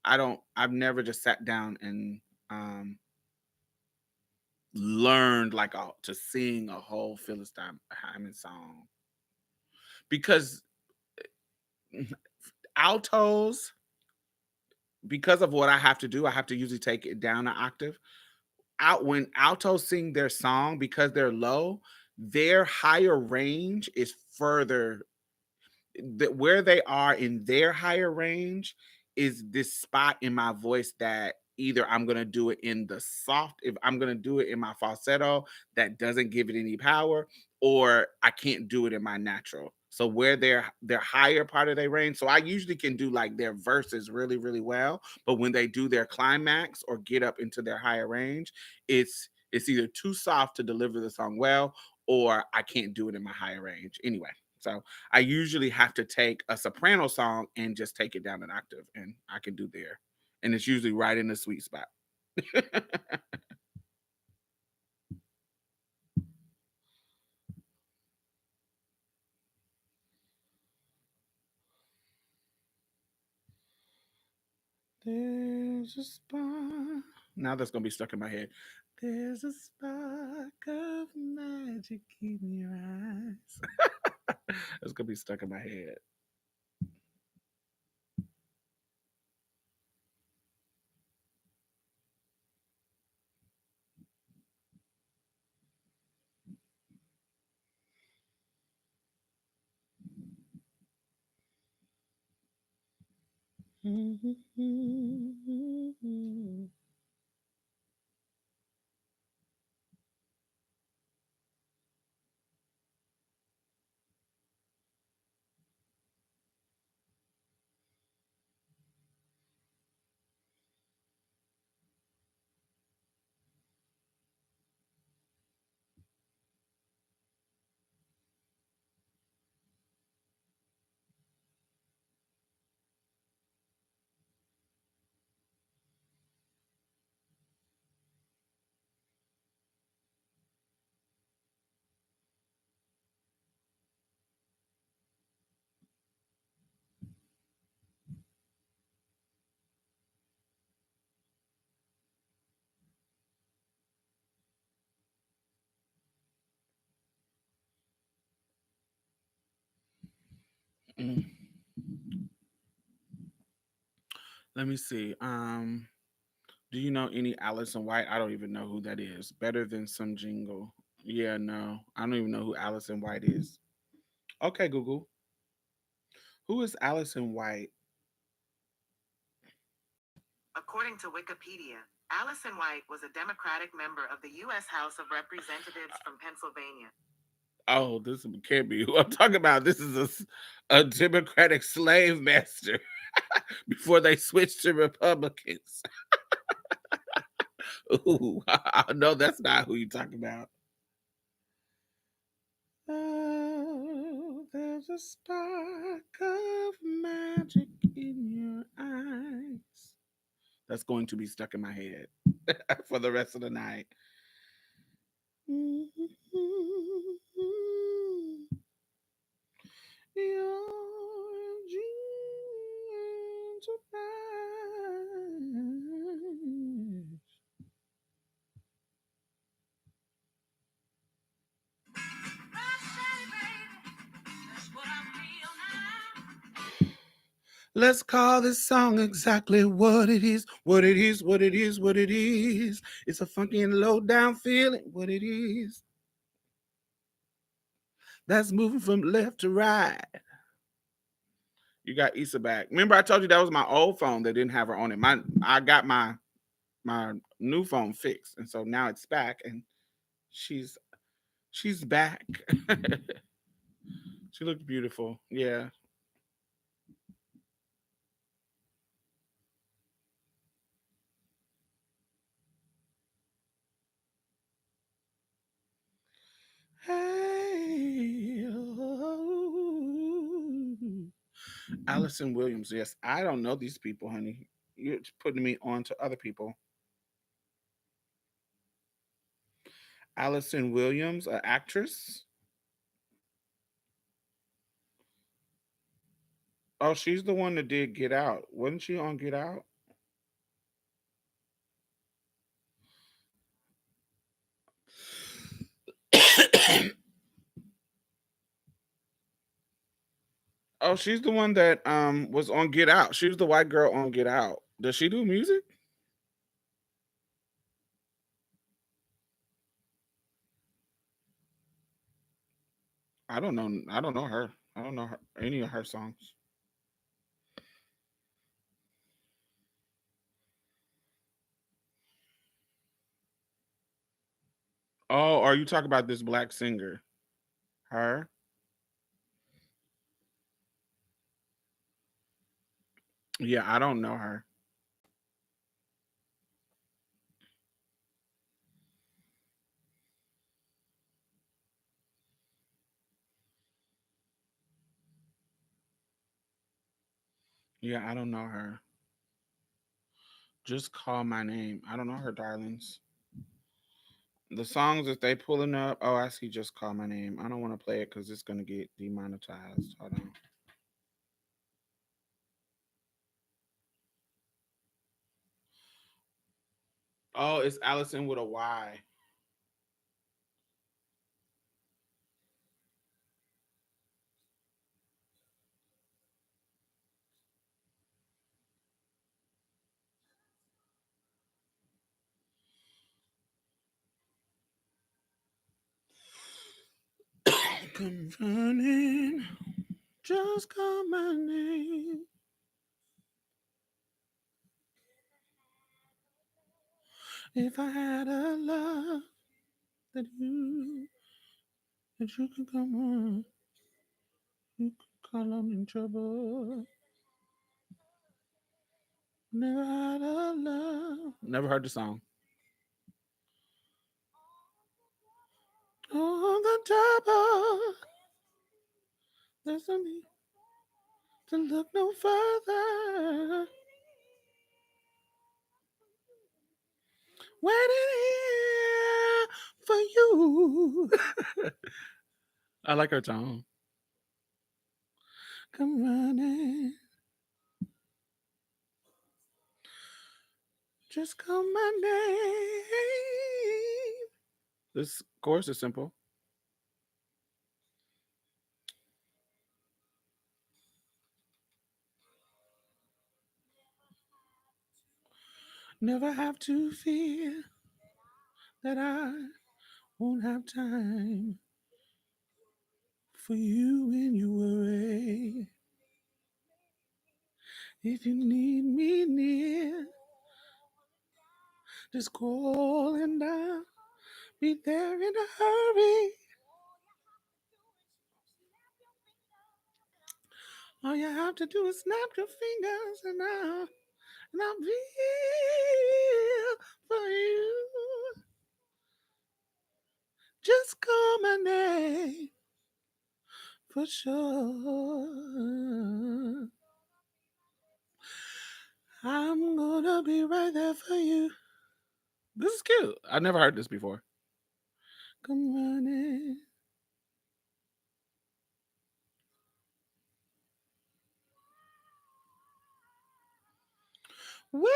I've never just sat down and um learned to sing a whole Phyllis Hyman song because altos, because of what I have to do, I have to usually take it down an octave. Out when altos sing their song because they're low, their higher range is further that where they are in their higher range is this spot in my voice that either I'm going to do it in the soft, if I'm going to do it in my falsetto that doesn't give it any power, or I can't do it in my natural. So where their higher part of their range, so I usually can do like their verses really really well, but when they do their climax or get up into their higher range, it's either too soft to deliver the song well, or I can't do it in my higher range anyway. So I usually have to take a soprano song and just take it down an octave, and I can do there. And it's usually right in the sweet spot. There's a spark. Now that's gonna be stuck in my head. There's a spark of magic in your eyes. That's gonna be stuck in my head. Mm, let me see. Do you know any Allison White? I don't even know who that is. Better than some jingle. Yeah, no. I don't even know who Allison White is. Okay, Google. Who is Allison White? According to Wikipedia, Allison White was a Democratic member of the U.S. House of Representatives from Pennsylvania. Oh, this can't be who I'm talking about. This is a Democratic slave master before they switched to Republicans. Ooh, no, that's not who you're talking about. Oh, there's a spark of magic in your eyes. That's going to be stuck in my head for the rest of the night. Your dreams tonight. Let's call this song exactly what it is, what it is, what it is, what it is. It's a funky and low down feeling, what it is. That's moving from left to right. You got Issa back. Remember, I told you that was my old phone that didn't have her on it. I got my new phone fixed, and so now it's back, and she's she's back. She looked beautiful. Yeah. Hey, oh. Allison Williams. Yes, I don't know these people, honey. You're putting me on to other people. Allison Williams, an actress. Oh, she's the one that did Get Out. Wasn't she on Get Out? Oh, she's the one that was on Get Out. She was the white girl on Get Out. Does she do music? I don't know. I don't know her. I don't know any of her songs. Oh, are you talking about this black singer? Her? Yeah, I don't know her. Yeah, I don't know her. Just call my name. I don't know her, darlings. The songs that they pulling up. Oh, I see. Just call my name. I don't want to play it because it's gonna get demonetized. Hold on. Oh, it's Allison with a Y. Confronting. Just call my name. If I had a love that you could come on, you could call on in trouble. Never had a love. Never heard the song. On the trouble, there's no need to look no further. Waiting here for you. I like her tone. Come running, just call my name. This chorus is simple. Never have to fear that I won't have time for you when you worry. If you need me near, just call and I'll be there in a hurry. All you have to do is snap your fingers and I'll be here for you. Just call my name for sure. I'm gonna be right there for you. This is cute. I never heard this before. Come running. Well,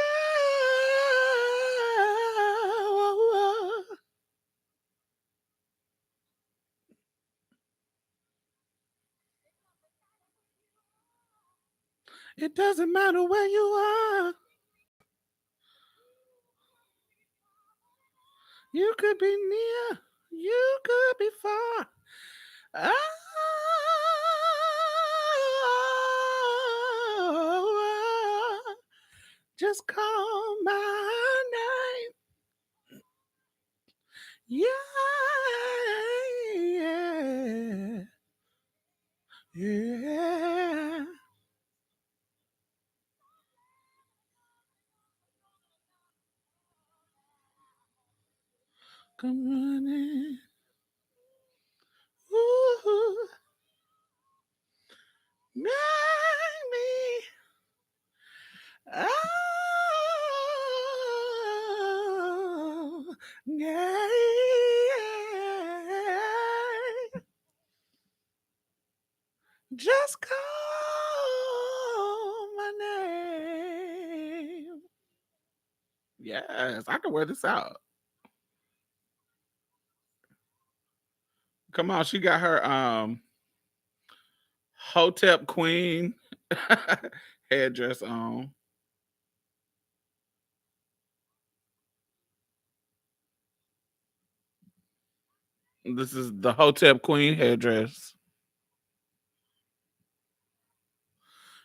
it doesn't matter where you are. You could be near. You could be far. Oh, just call my name. Yeah, yeah, yeah. Come running. Ooh, make me. Oh, yeah. Just call my name. Yes, I can wear this out. Come on, she got her Hotep Queen headdress on. This is the Hotep Queen headdress.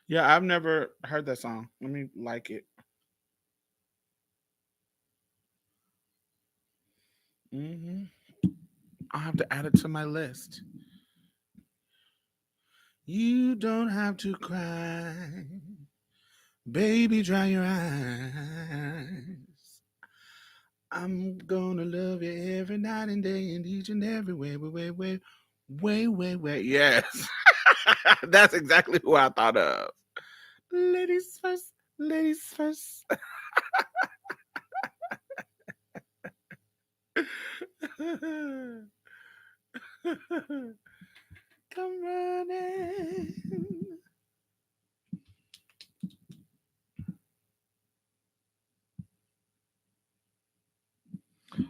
Yeah, I've never heard that song. Let me like it. hmm I'll have to add it to my list. You don't have to cry. Baby, dry your eyes. I'm gonna love you every night and day and each and every way, way. Yes. That's exactly who I thought of. Ladies first, ladies first. Come running.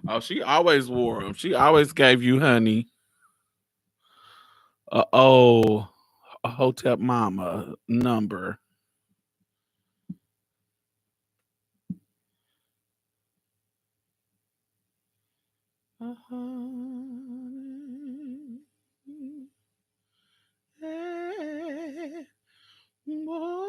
Oh, she always wore them. She always gave you honey. Oh, a Hotep Mama number. Hey, boy.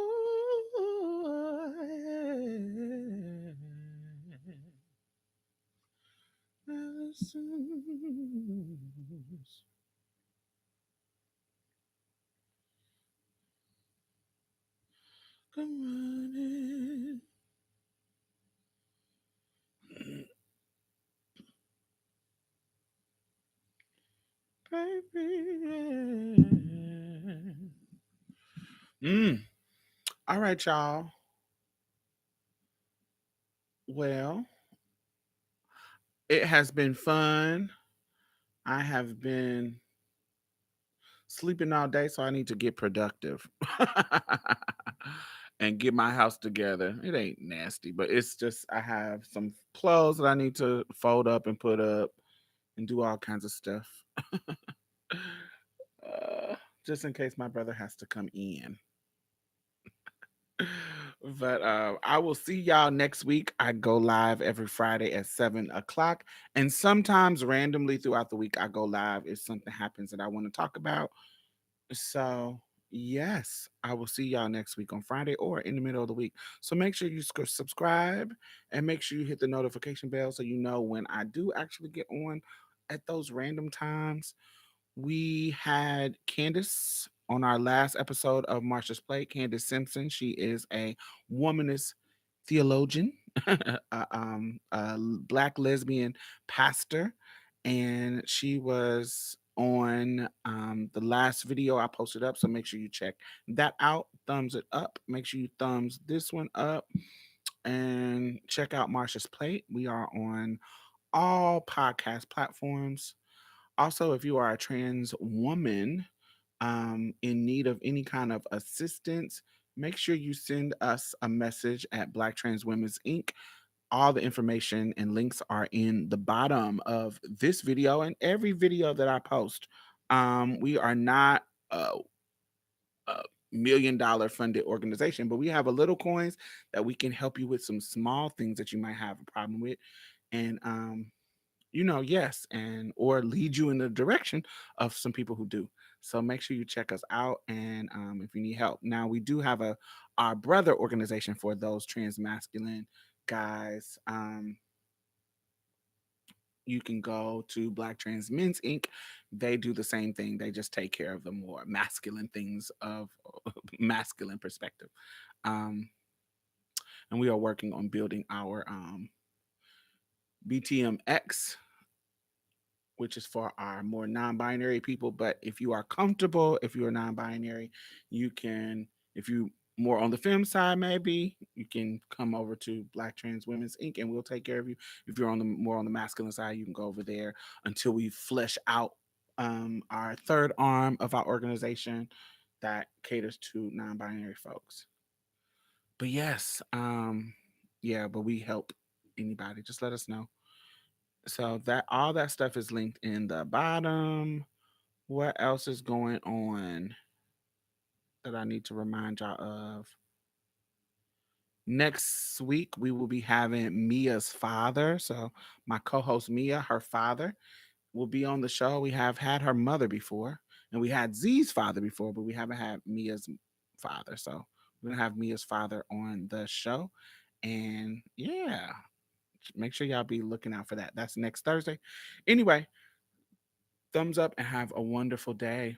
Come running, baby. All right, y'all. Well, it has been fun. I have been sleeping all day, so I need to get productive and get my house together. It ain't nasty, but it's just I have some clothes that I need to fold up and put up and do all kinds of stuff. uh, just in case my brother has to come in. But I will see y'all next week. I go live every Friday at 7 o'clock. And sometimes randomly throughout the week, I go live if something happens that I want to talk about. So, yes, I will see y'all next week on Friday or in the middle of the week. So make sure you subscribe and make sure you hit the notification bell so you know when I do actually get on at those random times. We had Candace on our last episode of Marsha's Plate. Candace Simpson. She is a womanist theologian, a black lesbian pastor, and she was on the last video I posted up. So make sure you check that out. Thumbs it up. Make sure you thumbs this one up and check out Marsha's Plate. We are on all podcast platforms. Also, if you are a trans woman in need of any kind of assistance, make sure you send us a message at Black Trans Women's Inc. All the information and links are in the bottom of this video and every video that I post. We are not a $1 million funded organization, but we have a little coins that we can help you with some small things that you might have a problem with. And yes, and or lead you in the direction of some people who do. So make sure you check us out, and if you need help. Now we do have our brother organization for those trans masculine guys. You can go to Black Trans Men's Inc. They do the same thing. They just take care of the more masculine things of masculine perspective. Um, and we are working on building our BTMX, which is for our more non-binary people. But if you are comfortable, if you are non-binary, you can, if you more on the femme side, maybe you can come over to Black Trans Women's Inc. and we'll take care of you. If you're on the more on the masculine side, you can go over there until we flesh out our third arm of our organization that caters to non-binary folks. But yes, yeah, but we help anybody. Just let us know. So that all that stuff is linked in the bottom. What else is going on that I need to remind y'all of? Next week we will be having Mia's father. So my co-host Mia, her father, will be on the show. We have had her mother before, and we had Z's father before, but we haven't had Mia's father. So we're gonna have Mia's father on the show. And yeah, make sure y'all be looking out for that. That's next Thursday. Anyway, thumbs up and have a wonderful day.